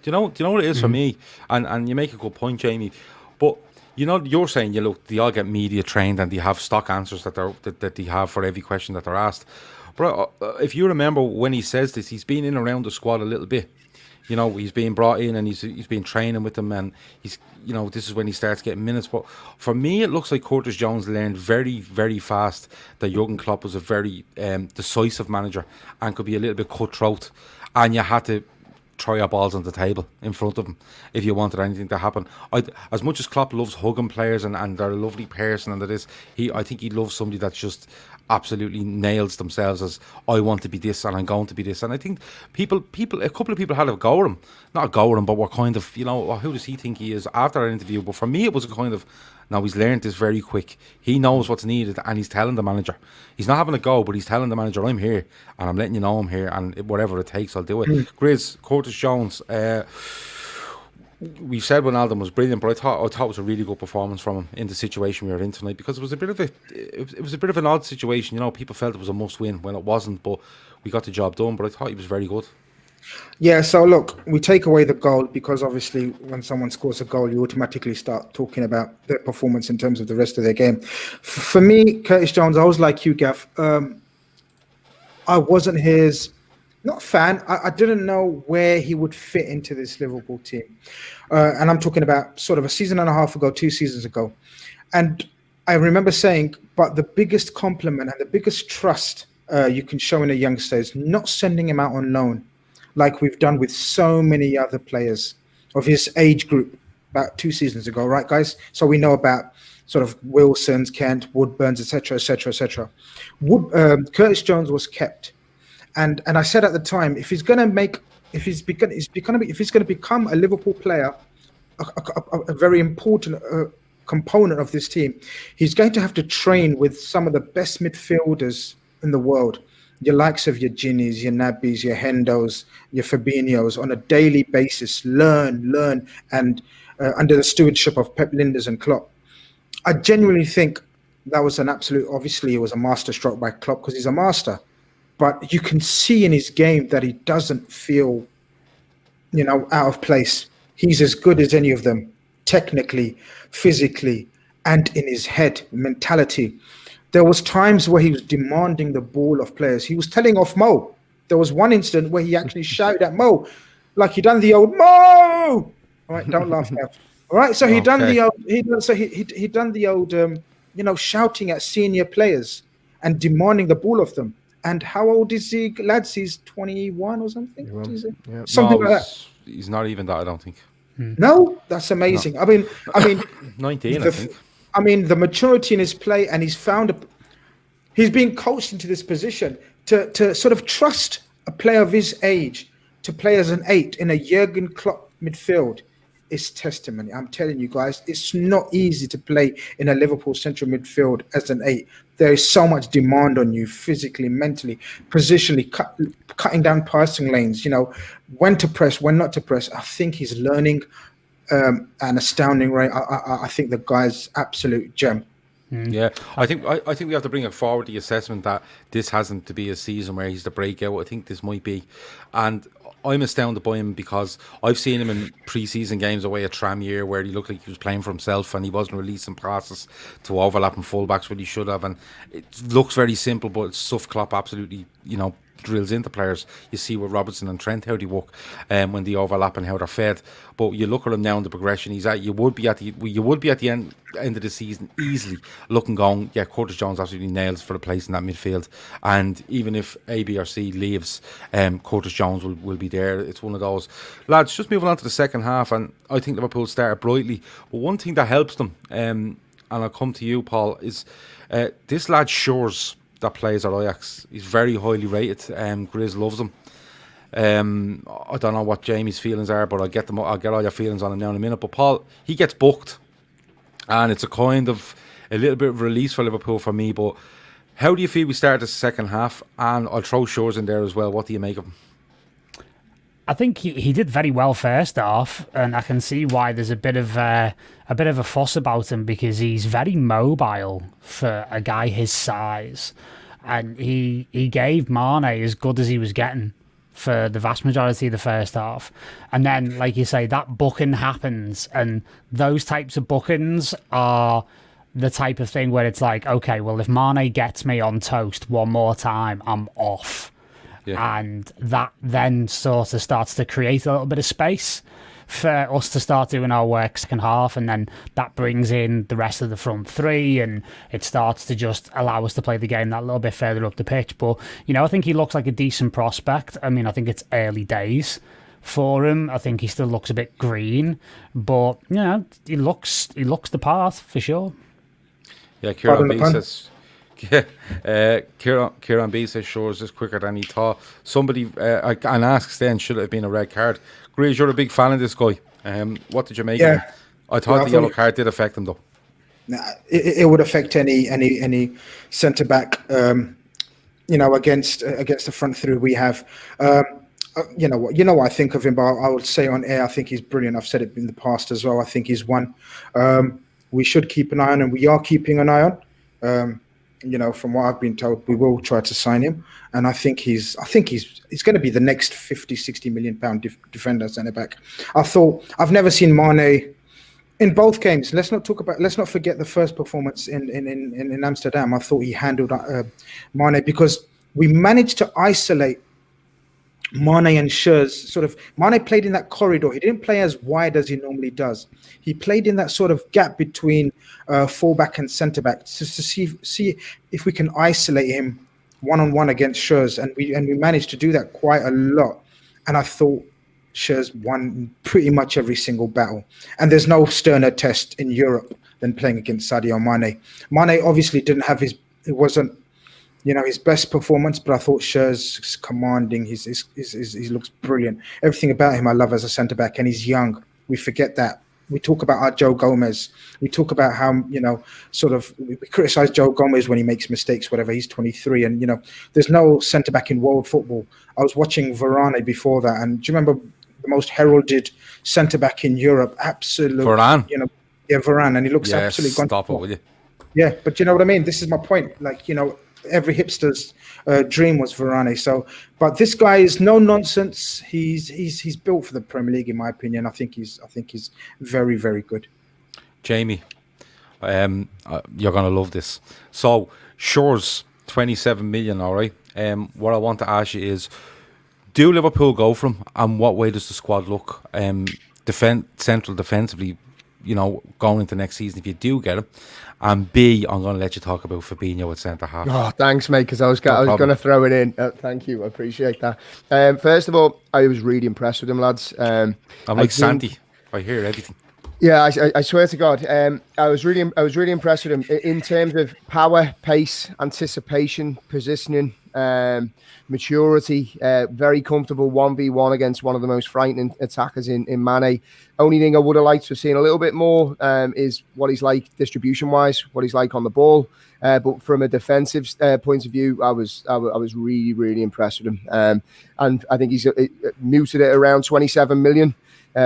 Do you know what it is for me? And you make a good point, Jamie. But you know, you're saying, you look, they all get media trained and they have stock answers that they have for every question that they're asked. But if you remember when he says this, he's been in around the squad a little bit. You know, he's being brought in and he's been training with them, and he's, you know, this is when he starts getting minutes. But for me, it looks like Curtis Jones learned very, very fast that Jurgen Klopp was a very decisive manager and could be a little bit cutthroat, and you had to throw your balls on the table in front of him if you wanted anything to happen. As much as Klopp loves hugging players and they're a lovely person and that is, I think he loves somebody that's just absolutely nails themselves as, I want to be this and I'm going to be this. And I think a couple of people had a go at him, not a go at him, but were kind of, you know, well, who does he think he is after that interview? But for me, it was a kind of, now he's learned this very quick. He knows what's needed, and he's telling the manager. He's not having a go, but he's telling the manager, I'm here and I'm letting you know I'm here, and whatever it takes, I'll do it. Grizz, Curtis Jones, we've said Wijnaldum was brilliant, but I thought it was a really good performance from him in the situation we were in tonight, because it was a bit of an odd situation. You know, people felt it was a must win when it wasn't, but we got the job done. But I thought he was very good. Yeah, so look, we take away the goal because obviously when someone scores a goal, you automatically start talking about their performance in terms of the rest of their game. For me, Curtis Jones, I was like you, Gav. I wasn't his, not fan. I didn't know where he would fit into this Liverpool team. And I'm talking about sort of a season and a half ago, 2 seasons ago. And I remember saying, but the biggest compliment and the biggest trust you can show in a youngster is not sending him out on loan, like we've done with so many other players of his age group about 2 seasons ago, right, guys? So we know about sort of Wilson's, Kent, Woodburn's, etc., etc., etc. Curtis Jones was kept, and I said at the time, if he's going to become a Liverpool player, a very important component of this team, he's going to have to train with some of the best midfielders in the world. Your likes of your Ginnies, your Nabbies, your Hendos, your Fabinhos on a daily basis. Learn, and under the stewardship of Pep Linders and Klopp. I genuinely think that was an absolute, obviously it was a master stroke by Klopp because he's a master. But you can see in his game that he doesn't feel, you know, out of place. He's as good as any of them, technically, physically, and in his head, mentality. There was times where he was demanding the ball of players. He was telling off Mo. There was one incident where he actually shouted at Mo, like he done the old Mo. All right, don't laugh now. All right, so he done the old, you know, shouting at senior players and demanding the ball of them. And how old is he, lads? He's 21 or something. Something like that. He's not even that, I don't think. No, that's amazing. No. I mean, 19, I think. I mean, the maturity in his play, and he's being coached into this position to sort of trust a player of his age to play as an 8 in a Jurgen Klopp midfield is testimony. I'm telling you guys, it's not easy to play in a Liverpool central midfield as an 8. There is so much demand on you physically, mentally, positionally, cutting down passing lanes, when to press, when not to press. I think he's learning an astounding rate. I think the guy's absolute gem. Yeah, I think we have to bring it forward the assessment that this hasn't to be a season where he's the breakout. I think this might be, and I'm astounded by him because I've seen him in pre-season games away at Tranmere where he looked like he was playing for himself and he wasn't releasing passes to overlapping fullbacks when he should have, and it looks very simple, but it's stuff Klopp absolutely drills into players. You see with Robertson and Trent how they work when they overlap and how they're fed. But you look at him now in the progression he's at. You would be at the end of the season easily looking going, yeah, Curtis Jones absolutely nails for the place in that midfield. And even if A, B or C leaves, Curtis Jones will be there. It's one of those. Lads, just moving on to the second half, and I think Liverpool started brightly. But one thing that helps them, and I'll come to you, Paul, is this lad Shores that plays at Ajax. He's very highly rated. Grizz loves him. I don't know what Jamie's feelings are, but I'll get all your feelings on him now in a minute. But Paul, he gets booked, and it's a little bit of release for Liverpool for me. But how do you feel we start the second half? And I'll throw Shores in there as well. What do you make of him? I think he did very well first half, and I can see why there's a bit of a fuss about him because he's very mobile for a guy his size, and he gave Mane as good as he was getting for the vast majority of the first half, and then like you say, that booking happens, and those types of bookings are the type of thing where it's like, okay, well, if Mane gets me on toast one more time, I'm off. Yeah. And that then sort of starts to create a little bit of space for us to start doing our work second half, and then that brings in the rest of the front three, and it starts to just allow us to play the game that little bit further up the pitch. But I think he looks like a decent prospect. I mean, I think it's early days for him. I think he still looks a bit green, but he looks the part for sure. Yeah, Kieran B says. Yeah, Kieran B says Shores is quicker than he thought. Somebody and asks then, should it have been a red card? Grizz, you're a big fan of this guy. What did you make of him? I thought the yellow card did affect him though. Nah, it would affect any centre back. Against the front three we have. What I think of him, but I would say on air, I think he's brilliant. I've said it in the past as well. I think he's one we should keep an eye on, and we are keeping an eye on. From what I've been told, we will try to sign him, and I think he's going to be the next 50-60 million pound defender centre back. I've never seen Mane in both games. Let's not forget the first performance in Amsterdam. I thought he handled Mane because we managed to isolate Mane and Shurs. Mane played in that corridor. He didn't play as wide as he normally does. He played in that sort of gap between fullback and centre back just to see if we can isolate him one-on-one against Shurs, and we managed to do that quite a lot. And I thought Shurs won pretty much every single battle. And there's no sterner test in Europe than playing against Sadio Mane. Mane obviously didn't have it wasn't his best performance, but I thought Shurs is commanding. He looks brilliant. Everything about him I love as a centre back, and he's young. We forget that. We talk about our Joe Gomez. We talk about how we criticise Joe Gomez when he makes mistakes, whatever. He's 23, and there's no centre back in world football. I was watching Varane before that, and do you remember the most heralded centre back in Europe? Absolutely, Varane. Varane, and he looks absolutely. Stop it, will you? Yeah, but you know what I mean. This is my point. Every hipster's dream was Varane. So, but this guy is no nonsense. He's built for the Premier League, in my opinion. I think he's very, very good. Jamie, you're gonna love this. So, Shores 27 million. All right. What I want to ask you is, do Liverpool go for him, and what way does the squad look? Central defensively, going into next season if you do get him. And B, I'm going to let you talk about Fabinho at centre half. Oh, thanks, mate, because I was going to throw it in. Thank you, I appreciate that. First of all, I was really impressed with him, lads. I'm like Santi. I hear everything. Yeah, I swear to God, I was really impressed with him in terms of power, pace, anticipation, positioning, maturity. Very comfortable 1v1 against one of the most frightening attackers in Mane. Only thing I would have liked to have seen a little bit more is what he's like distribution wise, what he's like on the ball. But from a defensive point of view, I was really impressed with him. And I think he's muted at around 27 million.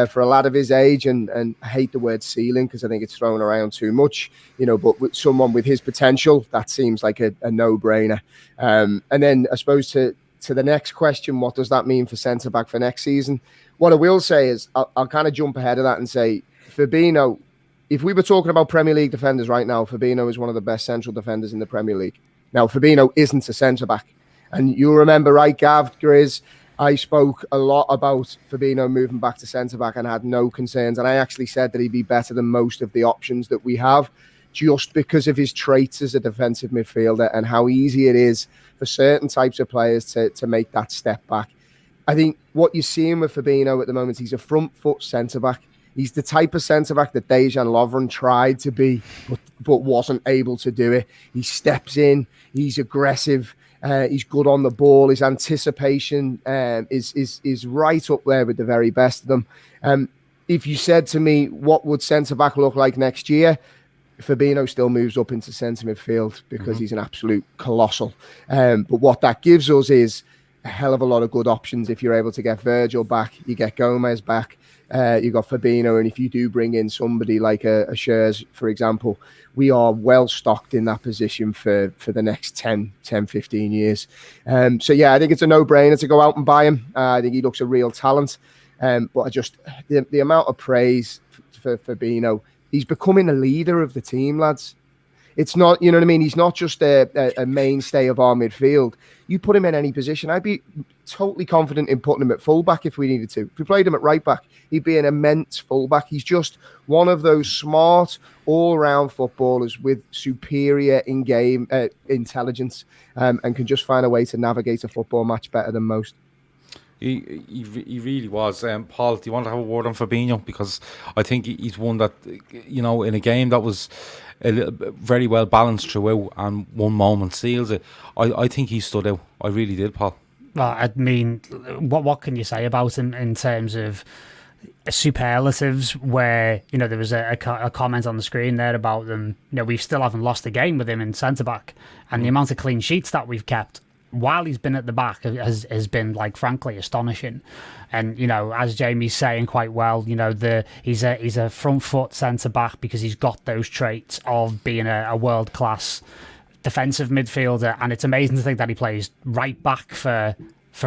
For a lad of his age, and I hate the word ceiling because I think it's thrown around too much, but with someone with his potential, that seems like a no-brainer. And then I suppose to the next question, what does that mean for centre-back for next season? What I will say is I'll kind of jump ahead of that and say Fabinho, if we were talking about Premier League defenders right now, Fabinho is one of the best central defenders in the Premier League. Now, Fabinho isn't a centre-back. And you'll remember, right, Gav, Grizz, I spoke a lot about Fabinho moving back to centre-back and had no concerns. And I actually said that he'd be better than most of the options that we have just because of his traits as a defensive midfielder and how easy it is for certain types of players to make that step back. I think what you're seeing with Fabinho at the moment, he's a front foot centre-back. He's the type of centre-back that Dejan Lovren tried to be, but wasn't able to do it. He steps in, he's aggressive. He's good on the ball. His anticipation is right up there with the very best of them. If you said to me, what would centre-back look like next year? Fabinho still moves up into centre midfield because he's an absolute colossal. But what that gives us is a hell of a lot of good options. If you're able to get Virgil back, you get Gomez back, you got Fabinho, and if you do bring in somebody like a Schürrle, for example, we are well stocked in that position for the next 10, 15 years. So yeah, I think it's a no-brainer to go out and buy him. I think he looks a real talent. But I just, the amount of praise for Fabinho, he's becoming a leader of the team, lads. It's not, you know what I mean? He's not just a mainstay of our midfield. You put him in any position, I'd be totally confident in putting him at fullback if we needed to. If we played him at right back, he'd be an immense fullback. He's just one of those smart, all-round footballers with superior in-game intelligence and can just find a way to navigate a football match better than most. He really was. Paul, do you want to have a word on Fabinho? Because I think he's one that, in a game that was very well balanced throughout and one moment seals it. I think he stood out. I really did, Paul. Well, I mean, what can you say about him in terms of superlatives where, there was a comment on the screen there about them, we still haven't lost a game with him in centre-back, and the amount of clean sheets that we've kept while he's been at the back has been, like, frankly astonishing. And, as Jamie's saying quite well, he's a front foot centre back because he's got those traits of being a world class defensive midfielder. And it's amazing to think that he plays right back for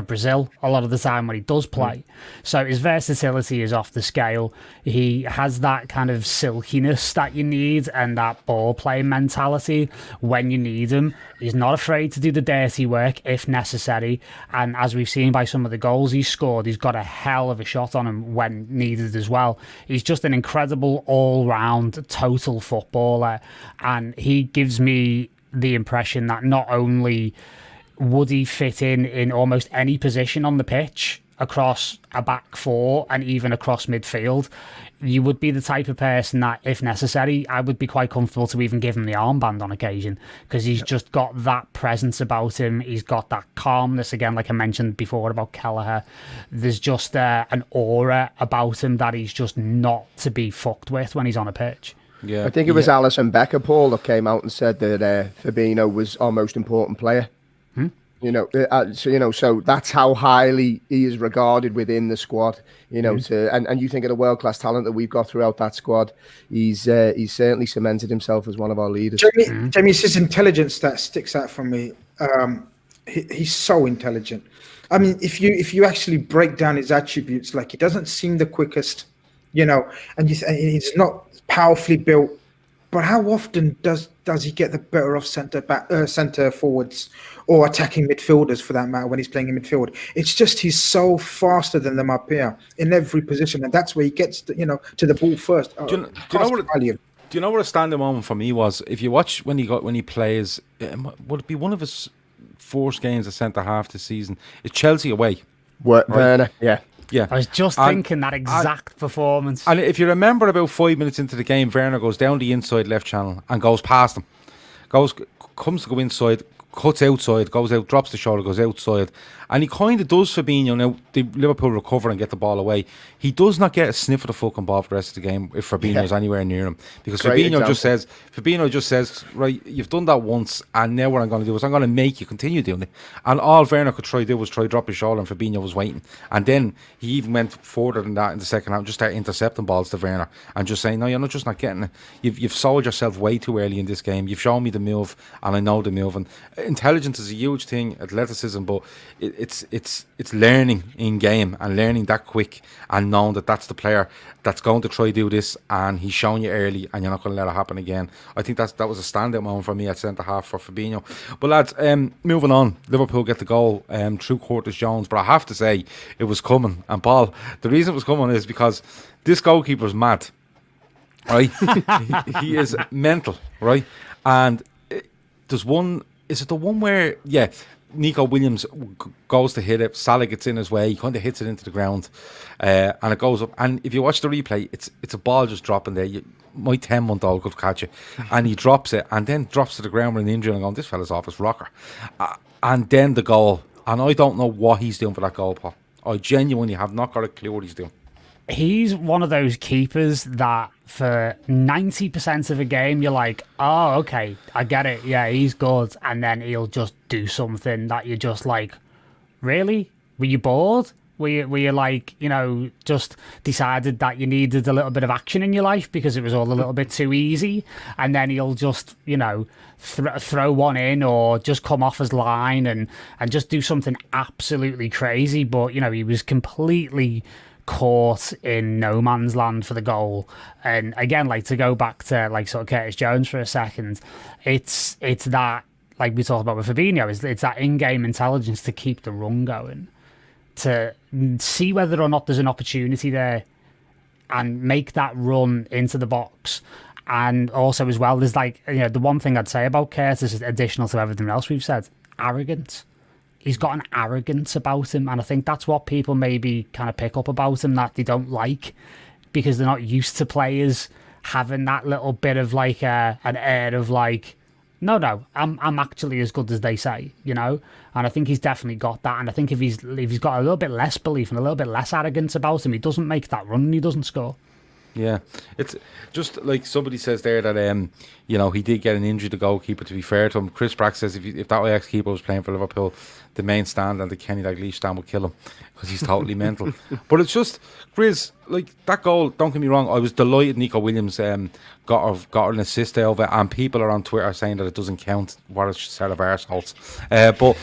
Brazil a lot of the time when he does play. So his versatility is off the scale. He has that kind of silkiness that you need and that ball playing mentality when you need him. He's not afraid to do the dirty work if necessary. And as we've seen by some of the goals he's scored, he's got a hell of a shot on him when needed as well. He's just an incredible all-round total footballer. And he gives me the impression that not only would he fit in almost any position on the pitch across a back four and even across midfield, you would be the type of person that, if necessary, I would be quite comfortable to even give him the armband on occasion, because he's just got that presence about him. He's got that calmness, again, like I mentioned before about Kelleher. There's just an aura about him that he's just not to be fucked with when he's on a pitch. Yeah, I think it was Alison Becker, Paul, that came out and said that Fabinho was our most important player. So that's how highly he is regarded within the squad. And you think of the world class talent that we've got throughout that squad. He's certainly cemented himself as one of our leaders. Jamie, it's his intelligence that sticks out for me. He's so intelligent. I mean, if you actually break down his attributes, like, he doesn't seem the quickest, and he's not powerfully built. But how often does he get the better of centre forwards or attacking midfielders, for that matter, when he's playing in midfield? It's just he's so faster than them up here in every position, and that's where he gets to the ball first. Do you know what a standing moment for me was? If you watch when he plays, would it be one of his first games at centre half this season? It's Chelsea away. Werner, yeah. Yeah. I was just thinking that exact performance. And if you remember, about 5 minutes into the game, Werner goes down the inside left channel and goes past him. Comes to go inside, cuts outside, goes out, drops the shoulder, goes outside. And he kind of does Fabinho. Now, the Liverpool recover and get the ball away. He does not get a sniff of the fucking ball for the rest of the game if Fabinho's anywhere near him. Because Fabinho just says, right, you've done that once, and now what I'm going to do is I'm going to make you continue doing it. And all Werner could try to do was try to drop his shoulder, and Fabinho was waiting. And then he even went further than that in the second half, just started intercepting balls to Werner and just saying, no, you're just not getting it. You've sold yourself way too early in this game. You've shown me the move, and I know the move. And intelligence is a huge thing, athleticism, but it's learning in game and learning that quick and knowing that that's the player that's going to try to do this, and he's shown you early and you're not going to let it happen again. I think that was a standout moment for me at centre half for Fabinho. But lads, moving on, Liverpool get the goal through Curtis Jones, but I have to say it was coming. And Paul, the reason it was coming is because this goalkeeper's mad, right? he is mental, right? And there's one, is it the one where Nico Williams goes to hit it, Salah gets in his way, he kind of hits it into the ground, and it goes up. And if you watch the replay, it's a ball just dropping there. My 10-month-old could catch it, and he drops it, and then drops to the ground with an injury, and I'm going, this fella's off his rocker. And then the goal, and I don't know what he's doing for that goal, Paul. I genuinely have not got a clue what he's doing. He's one of those keepers that for 90% of a game, you're like, oh, okay, I get it. Yeah, he's good. And then he'll just do something that you're just like, really? Were you bored? Were you like, just decided that you needed a little bit of action in your life because it was all a little bit too easy? And then he'll just, throw one in or just come off his line and just do something absolutely crazy. But, he was completely caught in no man's land for the goal. And again, like, to go back to like sort of Curtis Jones for a second, it's that, like we talked about with Fabinho, it's that in-game intelligence to keep the run going, to see whether or not there's an opportunity there and make that run into the box. And also as well, there's like, the one thing I'd say about Curtis is additional to everything else we've said, arrogance. He's got an arrogance about him, and I think that's what people maybe kind of pick up about him that they don't like, because they're not used to players having that little bit of like an air of like, no, I'm actually as good as they say, And I think he's definitely got that. And I think if he's got a little bit less belief and a little bit less arrogance about him, he doesn't make that run and he doesn't score. Yeah, it's just like somebody says there that he did get an injury, the goalkeeper, to be fair to him. Chris Brack says if that Ajax keeper was playing for Liverpool, the main stand and the Kenny Dalglish stand would kill him because he's totally mental. But it's just, Grizz, like that goal, don't get me wrong, I was delighted Nico Williams got an assist over it, and people are on Twitter saying that it doesn't count, what a set of arseholes. But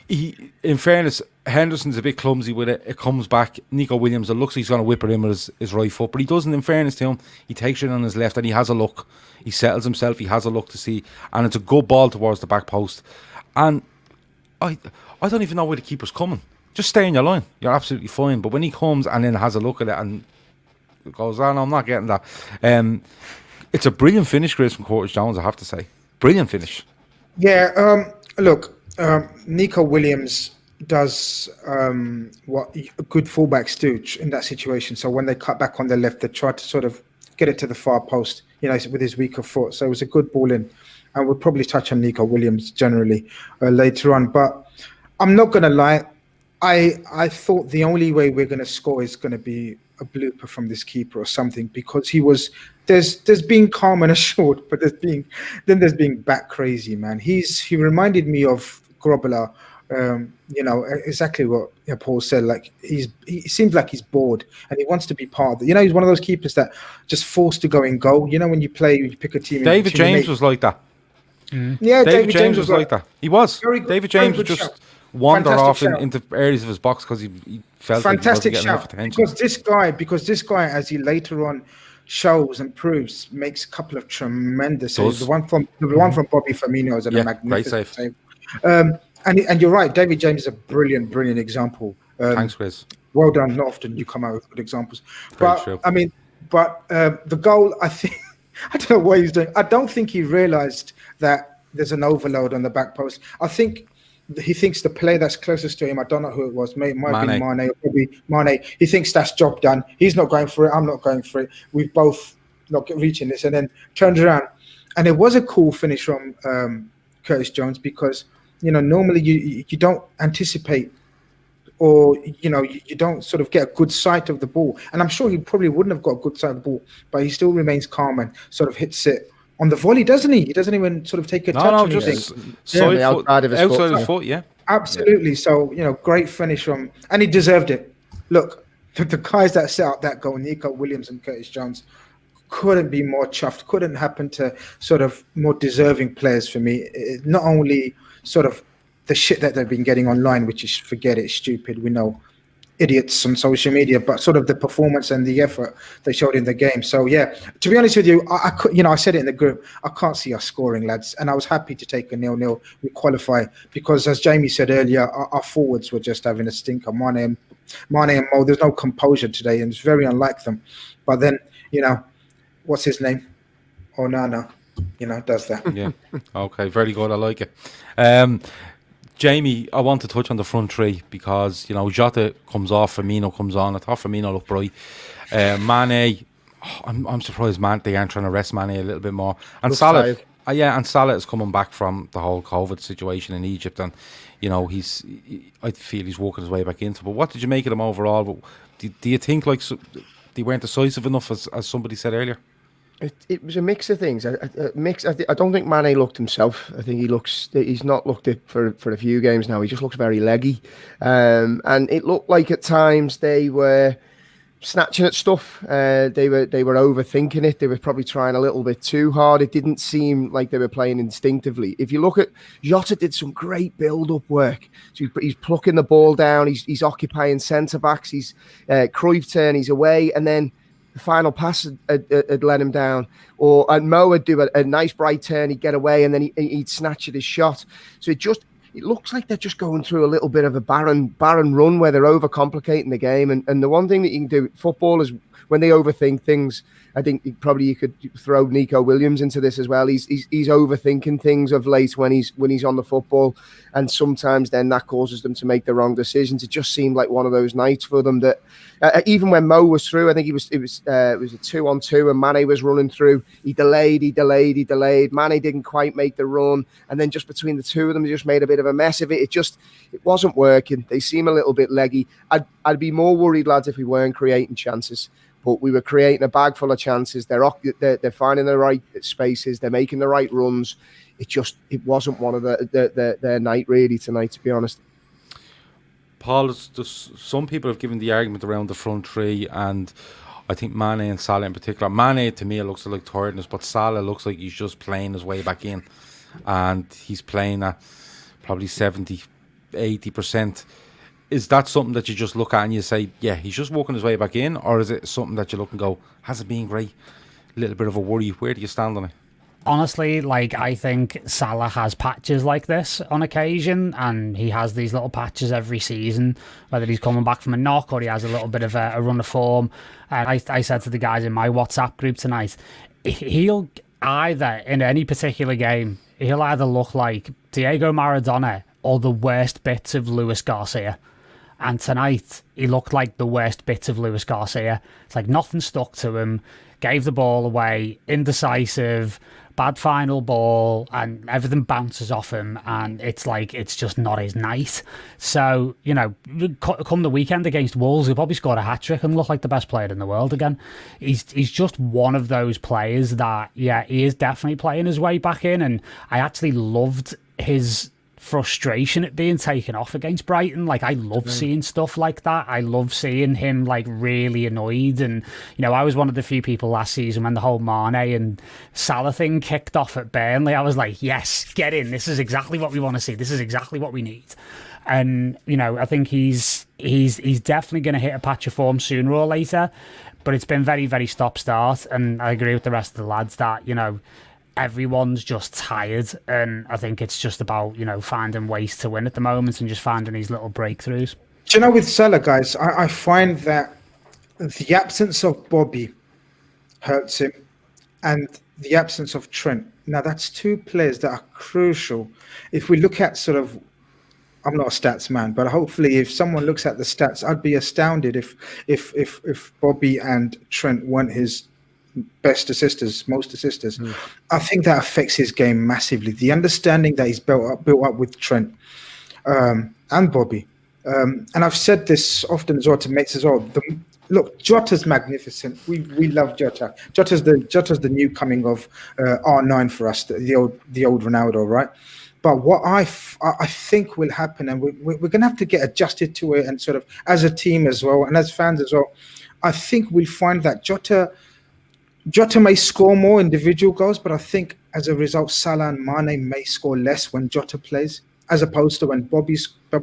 he, in fairness, Henderson's a bit clumsy with it. It comes back. Nico Williams, it looks like he's going to whip it in with his right foot, but he doesn't. In fairness to him, he takes it on his left and he has a look. He settles himself. He has a look to see, and it's a good ball towards the back post. And I don't even know where the keeper's coming. Just stay in your line. You're absolutely fine. But when he comes and then has a look at it and goes, oh no, I'm not getting that. It's a brilliant finish, Grizz, from Curtis Jones, I have to say. Brilliant finish. Yeah. Look, Nico Williams does what good fullbacks do in that situation. So when they cut back on the left, they try to sort of get it to the far post, with his weaker foot. So it was a good ball in. And we'll probably touch on Nico Williams generally later on. But I'm not going to lie. I thought the only way we're going to score is going to be a blooper from this keeper or something, because there's being calm and assured, but there's being bat crazy, man. He reminded me of Grobbelaar. Exactly what Paul said. Like he seems like he's bored and he wants to be part of it. He's one of those keepers that just forced to go in goal. When you pick a team. David James was like that. Mm. Yeah, David James was like that. He was. David James would just wander off into areas of his box because he felt fantastic like he wasn't getting enough attention. Because this guy, as he later on shows and proves, makes a couple of tremendous saves. The one from Bobby Firmino is a magnificent save. And you're right, David James is a brilliant example. Thanks, Chris. Well done. Not often you come out with good examples. Very true. The goal, I think, I don't know what he's doing. I don't think he realised that there's an overload on the back post. I think he thinks the player that's closest to him, I don't know who it was, might have been Mane. Mane or probably Mane. He thinks that's job done. He's not going for it. I'm not going for it. We've both not reaching this, and then turns around, and it was a cool finish from Curtis Jones, because normally you don't anticipate, or you don't sort of get a good sight of the ball, and I'm sure he probably wouldn't have got a good sight of the ball, but he still remains calm and sort of hits it on the volley, doesn't he? He doesn't even sort of take a touch on just Yeah, outside of his foot, yeah. Absolutely. So, great finish from, and he deserved it. Look, the guys that set up that goal, Nico Williams and Curtis Jones, couldn't be more chuffed. Couldn't happen to sort of more deserving players for me. Not only sort of the shit that they've been getting online, which is, forget it, stupid. We know, idiots on social media, but sort of the performance and the effort they showed in the game. So yeah, to be honest with you, I could, I said it in the group, I can't see us scoring, lads, and I was happy to take a 0-0. We qualify because, as Jamie said earlier, our forwards were just having a stinker. Mane and Mo, there's no composure today, and it's very unlike them. But then, what's his name? Onana, does that. Yeah. Okay, very good. I like it. Jamie, I want to touch on the front three because, Jota comes off, Firmino comes on. I thought Firmino looked bright. Mane, I'm surprised they aren't trying to rest Mane a little bit more. And Salah, and Salah is coming back from the whole COVID situation in Egypt, and, I feel he's working his way back into it. But what did you make of them overall? But do you think they weren't decisive enough, as somebody said earlier? It was a mix of things. I don't think Mane looked himself. I think he's not looked it for a few games now. He just looks very leggy. And it looked like at times they were snatching at stuff. They were overthinking it. They were probably trying a little bit too hard. It didn't seem like they were playing instinctively. If you look at Jota, did some great build-up work. So he's plucking the ball down. He's occupying centre-backs. He's Cruyff turn. He's away. And then the final pass had let him down, and Mo would do a nice bright turn, he'd get away, and then he'd snatch at his shot. So it looks like they're just going through a little bit of a barren run where they're overcomplicating the game. And the one thing that you can do, footballers, when they overthink things, I think you could throw Nico Williams into this as well. He's overthinking things of late when he's on the football, and sometimes then that causes them to make the wrong decisions. It just seemed like one of those nights for them that even when Mo was through, I think it was a 2-on-2 and Mane was running through. He delayed. Mane didn't quite make the run, and then just between the two of them, they just made a bit of a mess of it. It wasn't working. They seem a little bit leggy. I'd be more worried, lads, if we weren't creating chances. But we were creating a bag full of chances. They're finding the right spaces. They're making the right runs. It wasn't one of their night really tonight, to be honest. Paul, some people have given the argument around the front three, and I think Mane and Salah in particular. Mane, to me, it looks like tiredness, but Salah looks like he's just playing his way back in, and he's playing at probably 70, 80%. Is that something that you just look at and you say, yeah, he's just working his way back in? Or is it something that you look and go, has it been great? A little bit of a worry. Where do you stand on it? Honestly, I think Salah has patches like this on occasion, and he has these little patches every season, whether he's coming back from a knock or he has a little bit of a run of form. And I said to the guys in my WhatsApp group tonight, he'll either, in any particular game, he'll either look like Diego Maradona or the worst bits of Luis Garcia. And tonight, he looked like the worst bits of Luis Garcia. It's like nothing stuck to him, gave the ball away, indecisive, bad final ball, and everything bounces off him, and it's just not his night. So, come the weekend against Wolves, he'll probably score a hat-trick and look like the best player in the world again. He's just one of those players that, yeah, he is definitely playing his way back in, and I actually loved his frustration at being taken off against Brighton. I love seeing stuff like that. I love seeing him really annoyed. And I was one of the few people last season when the whole Mane and Salah thing kicked off at Burnley. I was like, yes, get in. This is exactly what we want to see. This is exactly what we need. And I think he's definitely going to hit a patch of form sooner or later. But it's been very, very stop-start. And I agree with the rest of the lads that everyone's just tired, and I think it's just about finding ways to win at the moment and just finding these little breakthroughs. Do you know, with Salah, guys, I find that the absence of Bobby hurts him, and the absence of Trent. Now, that's two players that are crucial. If we look at sort of I'm not a stats man, but hopefully, if someone looks at the stats, I'd be astounded if Bobby and Trent weren't his best assisters, most assisters. I think that affects his game massively. The understanding that he's built up with Trent and Bobby, and I've said this often as well to mates as well. Look, Jota's magnificent. We love Jota. Jota's the new coming of R9 for us, the old Ronaldo, right? But what I think will happen, and we're going to have to get adjusted to it, and sort of as a team as well, and as fans as well, I think we'll find that Jota may score more individual goals, but I think as a result, Salah and Mane may score less when Jota plays, as opposed to when Bobby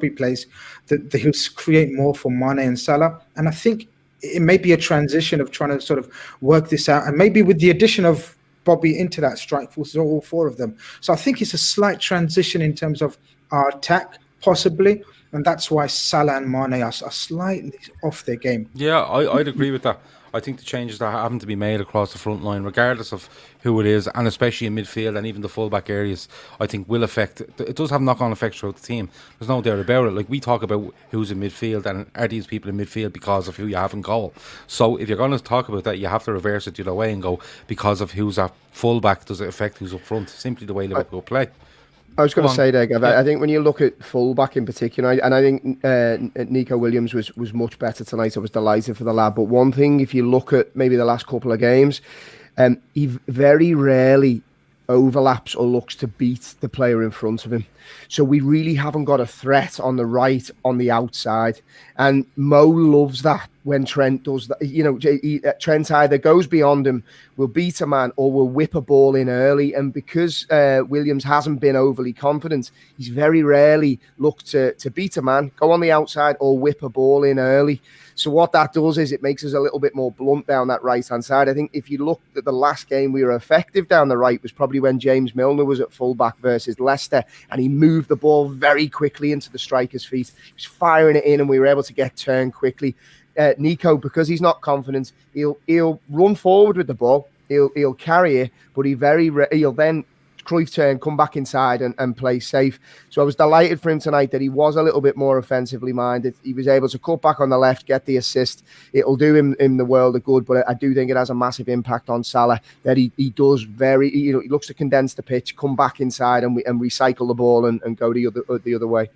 plays, that he'll create more for Mane and Salah. And I think it may be a transition of trying to sort of work this out, and maybe with the addition of Bobby into that strike force, all four of them. So I think it's a slight transition in terms of our attack, possibly, and that's why Salah and Mane are slightly off their game. Yeah, I'd agree with that. I think the changes that are having to be made across the front line, regardless of who it is, and especially in midfield and even the fullback areas, I think will affect. It does have knock-on effects throughout the team. There's no doubt about it. Like, we talk about who's in midfield, and are these people in midfield because of who you have in goal. So if you're going to talk about that, you have to reverse it the other way and go, because of who's at fullback, does it affect who's up front? Simply the way Liverpool play. I was going to say there, Gav, I think when you look at fullback in particular, and I think Nico Williams was much better tonight. I was delighted for the lad. But one thing, if you look at maybe the last couple of games, he very rarely overlaps or looks to beat the player in front of him. So we really haven't got a threat on the right, on the outside. And Mo loves that when Trent does that. You know, Trent either goes beyond him, will beat a man, or will whip a ball in early. And because Williams hasn't been overly confident, he's very rarely looked to beat a man, go on the outside, or whip a ball in early. So what that does is it makes us a little bit more blunt down that right-hand side. I think if you look at the last game, we were effective down the right was probably when James Milner was at fullback versus Leicester, and he moved the ball very quickly into the striker's feet. He was firing it in, and we were able to get turned quickly. Nico, because he's not confident, he'll run forward with the ball, he'll carry it, but he'll then Cruyff turn, come back inside and play safe. So I was delighted for him tonight that he was a little bit more offensively minded. He was able to cut back on the left, get the assist. It'll do him the world of good, but I do think it has a massive impact on Salah that he does he looks to condense the pitch, come back inside and recycle the ball and go the other way.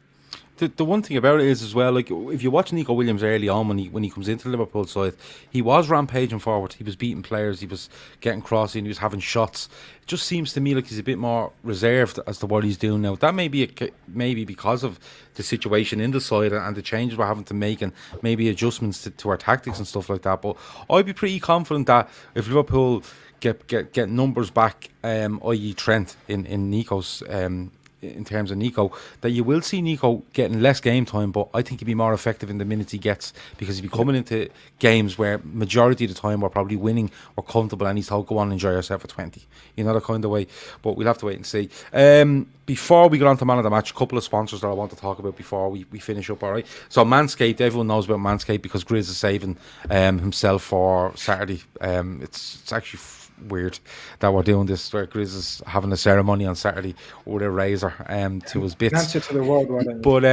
The one thing about it is as well, like, if you watch Nico Williams early on when he comes into the Liverpool side, he was rampaging forward. He was beating players. He was getting crossing. He was having shots. It just seems to me like he's a bit more reserved as to what he's doing now. That may be maybe because of the situation in the side and the changes we're having to make, and maybe adjustments to our tactics and stuff like that. But I'd be pretty confident that if Liverpool get numbers back, i.e. Trent in Nico's in terms of Nico, that you will see Nico getting less game time, but I think he'll be more effective in the minutes he gets, because he'll be coming into games where majority of the time we're probably winning or comfortable, and he's told, go on and enjoy yourself for 20. You know, that kind of way. But we'll have to wait and see. Before we get on to man of the match, a couple of sponsors that I want to talk about before we finish up, all right? So Manscaped, everyone knows about Manscaped because Grizz is saving himself for Saturday. It's actually weird that we're doing this, where Grizz is having a ceremony on Saturday with a razor to his bits. Answer to the world, whatever. But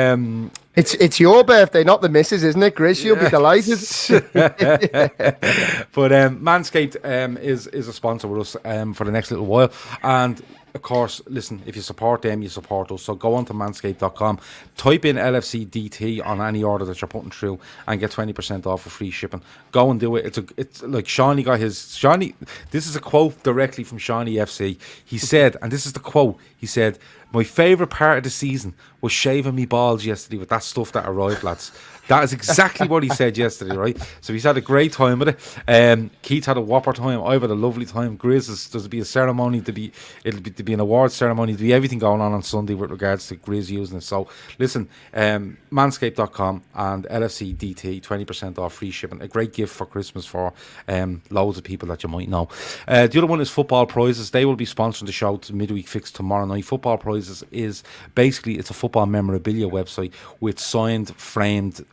it's your birthday, not the missus, isn't it, Grizz? You'll be delighted. But Manscaped is a sponsor with us for the next little while, and of course, listen, if you support them, you support us. So go on to manscaped.com, type in LFC DT on any order that you're putting through, and get 20% off for free shipping. Go and do it. It's like Shawnee got his. This is a quote directly from Shawnee FC. He said, and this is the quote, he said, "My favourite part of the season was shaving me balls yesterday with that stuff that arrived, lads." That is exactly what he said yesterday, right? So he's had a great time with it. Keith had a whopper time. I've had a lovely time. Grizz, there's to be a ceremony, to be an awards ceremony, to be everything going on Sunday with regards to Grizz using it. So listen, manscaped.com and LFC DT, 20% off, free shipping. A great gift for Christmas for loads of people that you might know. The other one is Football Prizes. They will be sponsoring the show to Midweek Fix tomorrow night. Football Prizes is basically, it's a football memorabilia website with signed, framed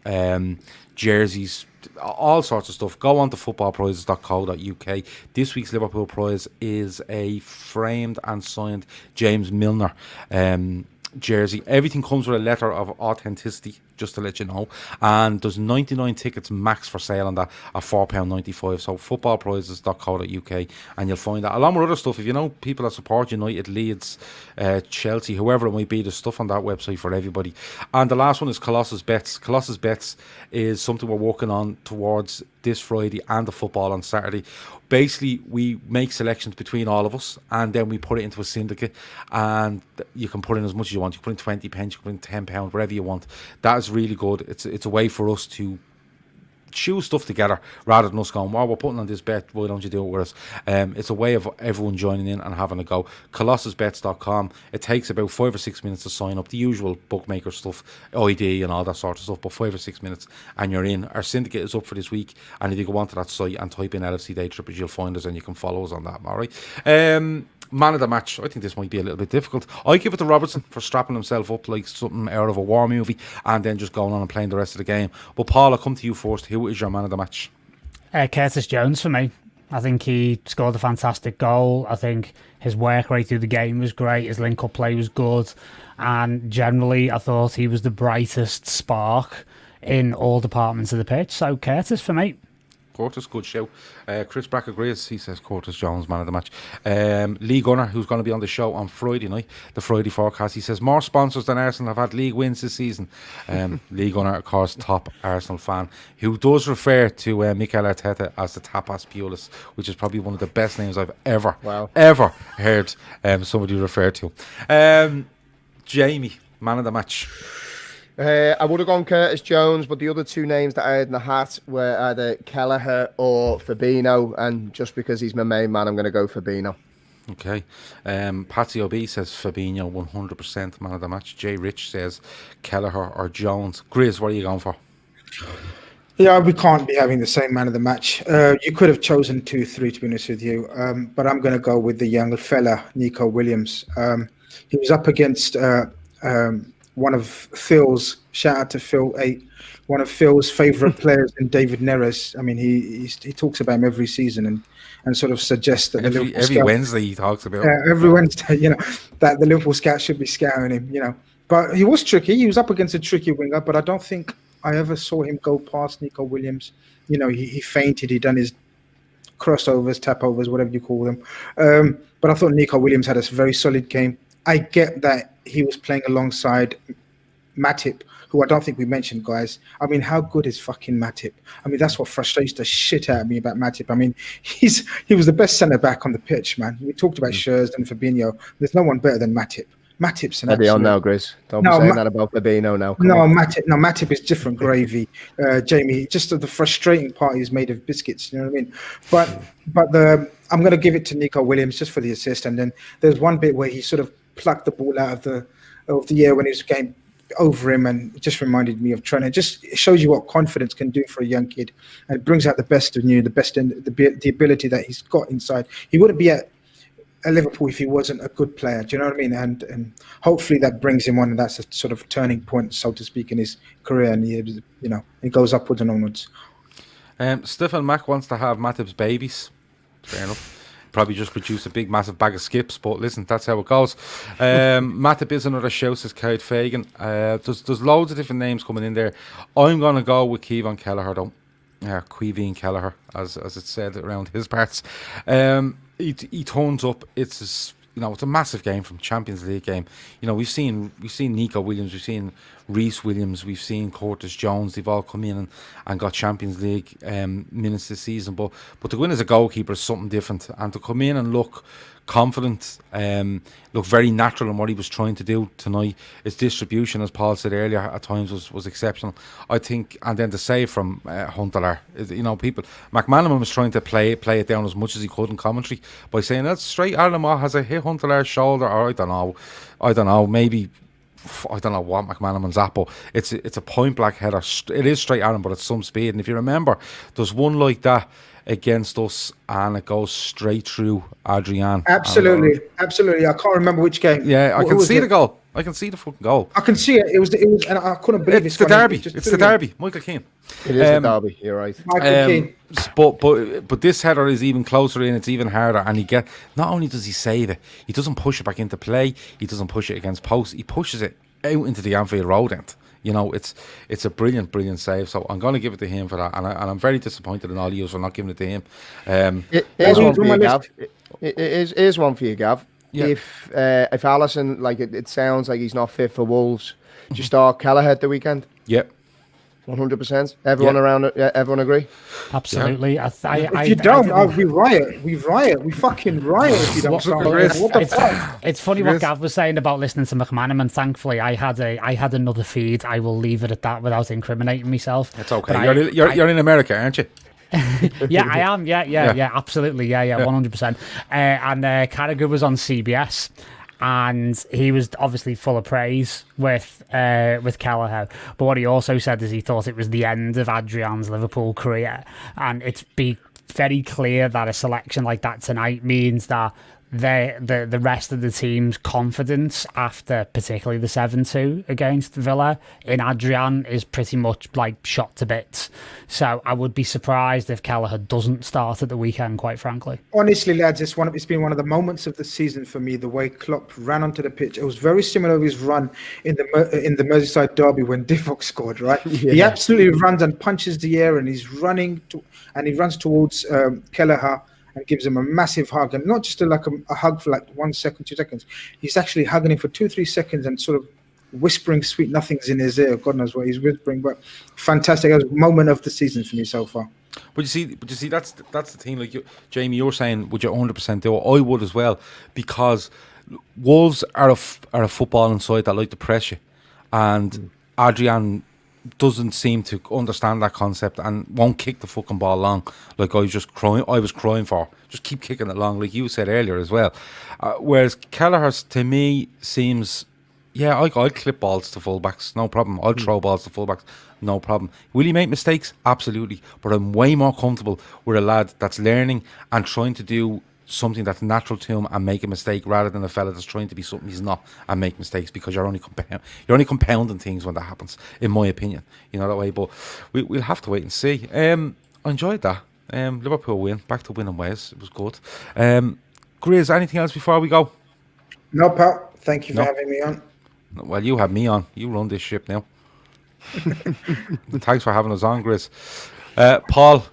jerseys, all sorts of stuff. Go on to footballprizes.co.uk. This week's Liverpool prize is a framed and signed James Milner jersey. Everything comes with a letter of authenticity, just to let you know. And there's 99 tickets max for sale on that at £4.95. So footballprizes.co.uk, and you'll find that along with other stuff. If you know people that support United, Leeds, Chelsea, whoever it might be, there's stuff on that website for everybody. And the last one is Colossus Bets. Colossus Bets is something we're working on towards this Friday and the football on Saturday. Basically, we make selections between all of us, and then we put it into a syndicate, and you can put in as much as you want. You can put in 20 pence, you can put in £10, whatever you want. That is really good. It's a way for us to choose stuff together rather than us going, well, we're putting on this bet, why don't you do it with us? It's a way of everyone joining in and having a go. colossusbets.com. It takes about 5 or 6 minutes to sign up, the usual bookmaker stuff, ID and all that sort of stuff, but 5 or 6 minutes and you're in. Our syndicate is up for this week, and if you go onto that site and type in LFC Daytrippers, you'll find us and you can follow us on that. All right. Man of the match, I think this might be a little bit difficult. I give it to Robertson for strapping himself up like something out of a war movie and then just going on and playing the rest of the game. But Paul, I'll come to you first. Who is your man of the match? Curtis Jones for me. I think he scored a fantastic goal. I think his work rate through the game was great. His link-up play was good. And generally, I thought he was the brightest spark in all departments of the pitch. So Curtis for me. Curtis, good show. Chris Brack agrees. He says Curtis Jones, man of the match. Lee Gunner, who's going to be on the show on Friday night, the Friday forecast, he says more sponsors than Arsenal have had league wins this season. Lee Gunner, of course, top Arsenal fan, who does refer to Mikel Arteta as the Tapas Pulis, which is probably one of the best names I've ever heard somebody refer to. Jamie, man of the match. I would have gone Curtis Jones, but the other two names that I had in the hat were either Kelleher or Fabinho, and just because he's my main man, I'm going to go Fabinho. Okay. Patsy OB says Fabinho, 100% man of the match. Jay Rich says Kelleher or Jones. Grizz, what are you going for? Yeah, we can't be having the same man of the match. You could have chosen 2-3, to be honest with you, but I'm going to go with the young fella, Nico Williams. He was up against one of Phil's, shout out to Phil 8, one of Phil's favourite players in David Neres. I mean, he talks about him every season and sort of suggests that every Wednesday he talks about him. Every Wednesday, that the Liverpool scout should be scouting him, But he was tricky. He was up against a tricky winger, but I don't think I ever saw him go past Nico Williams. He feinted, he done his crossovers, tapovers, whatever you call them. But I thought Nico Williams had a very solid game. I get that he was playing alongside Matip, who I don't think we mentioned, guys. I mean, how good is fucking Matip? I mean, that's what frustrates the shit out of me about Matip. I mean, he was the best centre-back on the pitch, man. We talked about Scherz and Fabinho. There's no one better than Matip. Matip's an absolute... on now, Grizz. Don't be saying that about Fabinho now. Matip is different gravy. Jamie, just the frustrating part is made of biscuits, you know what I mean? But I'm going to give it to Nico Williams just for the assist. And then there's one bit where he sort of plucked the ball out of the air when he was getting over him, and it just reminded me of Trent. It just shows you what confidence can do for a young kid, and it brings out the best of you, the ability that he's got inside. He wouldn't be at Liverpool if he wasn't a good player. Do you know what I mean? And hopefully that brings him on, and that's a sort of turning point, so to speak, in his career, and he goes upwards and onwards. Stephen Mack wants to have Matip's babies. Fair enough. Probably just produce a big massive bag of skips, but listen, that's how it goes. Matip is another show, says Kyle Fagan. There's loads of different names coming in there. I'm going to go with Kevin Kelleher though. Quevin Kelleher, as it's said around his parts. He turns up. It's a massive game from Champions League game. We've seen Nico Williams, we've seen Reece Williams, we've seen Curtis Jones. They've all come in and got Champions League minutes this season. But to go in as a goalkeeper is something different, and to come in and look confident, look very natural in what he was trying to do tonight. His distribution, as Paul said earlier, at times was exceptional, I think. And then the save from Huntelaar, McManaman was trying to play it down as much as he could in commentary by saying that's straight Arlemar has a hit Huntelaar's shoulder, or I don't know, maybe I don't know what McManaman's at, but it's a point blank header. It is straight at him, but at some speed. And if you remember, there's one like that against us, and it goes straight through Adrian. Absolutely. I can't remember which game. Yeah, I can see the goal. I can see the fucking goal. I can see it. It was, and I couldn't believe It's the derby. It's the derby. Michael Keane. It is the derby. You're right. Michael Keane. But this header is even closer in. It's even harder, and not only does he save it, he doesn't push it back into play. He doesn't push it against post. He pushes it out into the Anfield Road end. You know, it's a brilliant save. So I'm going to give it to him for that, and I'm very disappointed in all of you for not giving it to him. Here's one for you, Gav. Here's one for you, Gav. Yeah. If Alisson, like it sounds like he's not fit for Wolves, just start Kelleher at the weekend. Yep. 100%. Everyone around it. Everyone agree? Absolutely. Yeah. If you don't, we riot. We fucking riot if you don't start. What the fuck? It's funny what Gav was saying about listening to McManaman. Thankfully, I had another feed. I will leave it at that without incriminating myself. That's okay. You're in America, aren't you? Yeah, I am. Yeah, absolutely. Yeah, 100%. And Carragher was on CBS, and he was obviously full of praise with Kelleher. But what he also said is he thought it was the end of Adrian's Liverpool career, and it's very clear that a selection like that tonight means that the rest of the team's confidence after particularly the 7-2 against Villa in Adrian is pretty much like shot to bits. So I would be surprised if Kelleher doesn't start at the weekend, quite frankly. Honestly, lads, it's been one of the moments of the season for me, the way Klopp ran onto the pitch. It was very similar to his run in the Merseyside derby when Divock scored, right? Yeah. He absolutely runs and punches the air, and he's running and he runs towards Kelleher and gives him a massive hug, and not just a hug for like 1 second, 2 seconds. He's actually hugging him for 2-3 seconds and sort of whispering sweet nothings in his ear. God knows what he's whispering, but fantastic. That was a moment of the season for me so far. But you see, that's the thing. Like Jamie, you're saying, would you 100% do it? I would as well, because Wolves are a footballing side that like to press you, and Adrian doesn't seem to understand that concept and won't kick the fucking ball long like I was crying for. Just keep kicking it long, like you said earlier as well. Whereas Kelleher, to me, seems, I'd clip balls to fullbacks, no problem. I'll throw balls to fullbacks, no problem. Will he make mistakes? Absolutely. But I'm way more comfortable with a lad that's learning and trying to do something that's natural to him and make a mistake, rather than a fella that's trying to be something he's not and make mistakes, because you're only compounding things when that happens, in my opinion. You know that way. But we'll have to wait and see. I enjoyed that. Liverpool win, back to winning ways. It was good. Grizz, anything else before we go? No, pal. Thank you for having me on. Well, you have me on. You run this ship now. Thanks for having us on, Grizz. Paul,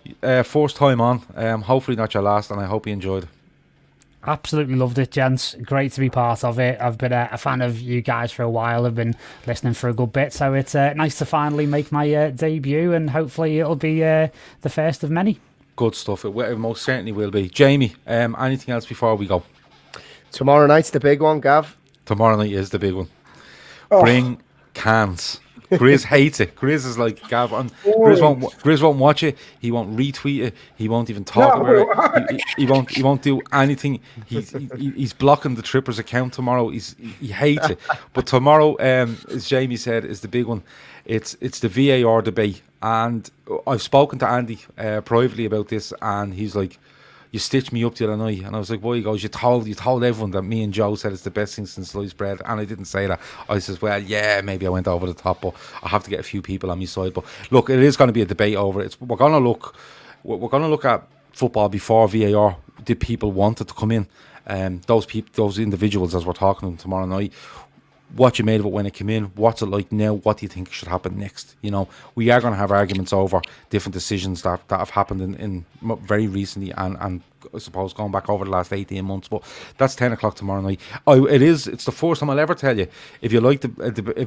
first time on. Hopefully not your last, and I hope you enjoyed it. Absolutely loved it, gents. Great to be part of it. I've been a fan of you guys for a while. I've been listening for a good bit, so it's nice to finally make my debut, and hopefully it'll be the first of many. Good stuff. It most certainly will be. Jamie, anything else before we go? Tomorrow night's the big one, Gav. Tomorrow night is the big one. Bring cans. Grizz hates it. Grizz is like, Gav, Grizz won't watch it. He won't retweet it. He won't even talk about it. He won't do anything. He's blocking the Trippers account tomorrow. He hates it. But tomorrow, as Jamie said, is the big one. It's the VAR debate, and I've spoken to Andy privately about this, and he's like, you stitched me up the other night, and I was like, why? He goes, you told everyone that me and Joe said it's the best thing since sliced bread, and I didn't say that. I says, well, yeah, maybe I went over the top, but I have to get a few people on my side. But look, it is going to be a debate over it. We're going to look at football before VAR. Did people want it to come in? Those individuals, as we're talking to them tomorrow night, what you made of it when it came in, what's it like now, what do you think should happen next? You know, we are going to have arguments over different decisions that have happened in very recently, and I suppose going back over the last 18 months. But that's 10 o'clock tomorrow night. It's the first time I'll ever tell you, if you like the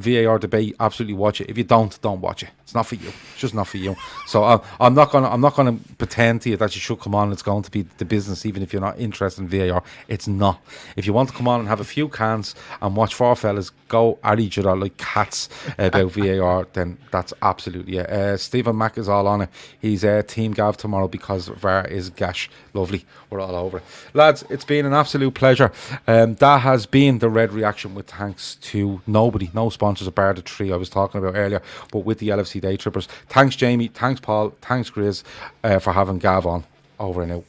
VAR debate, absolutely watch it. If you don't watch it. It's not for you. It's just not for you. So I'm not gonna pretend to you that you should come on. It's going to be the business, even if you're not interested in VAR. It's not. If you want to come on and have a few cans and watch four fellas go at each other like cats about VAR, then that's absolutely it. Stephen Mack is all on it. He's Team Gav tomorrow because VAR is gash. Lovely. We're all over it. Lads, it's been an absolute pleasure. That has been the Red Reaction, with thanks to nobody, no sponsors bar the three I was talking about earlier, but with the LFC Daytrippers. Thanks Jamie, thanks Paul, thanks Grizz for having Gav on. Over and out.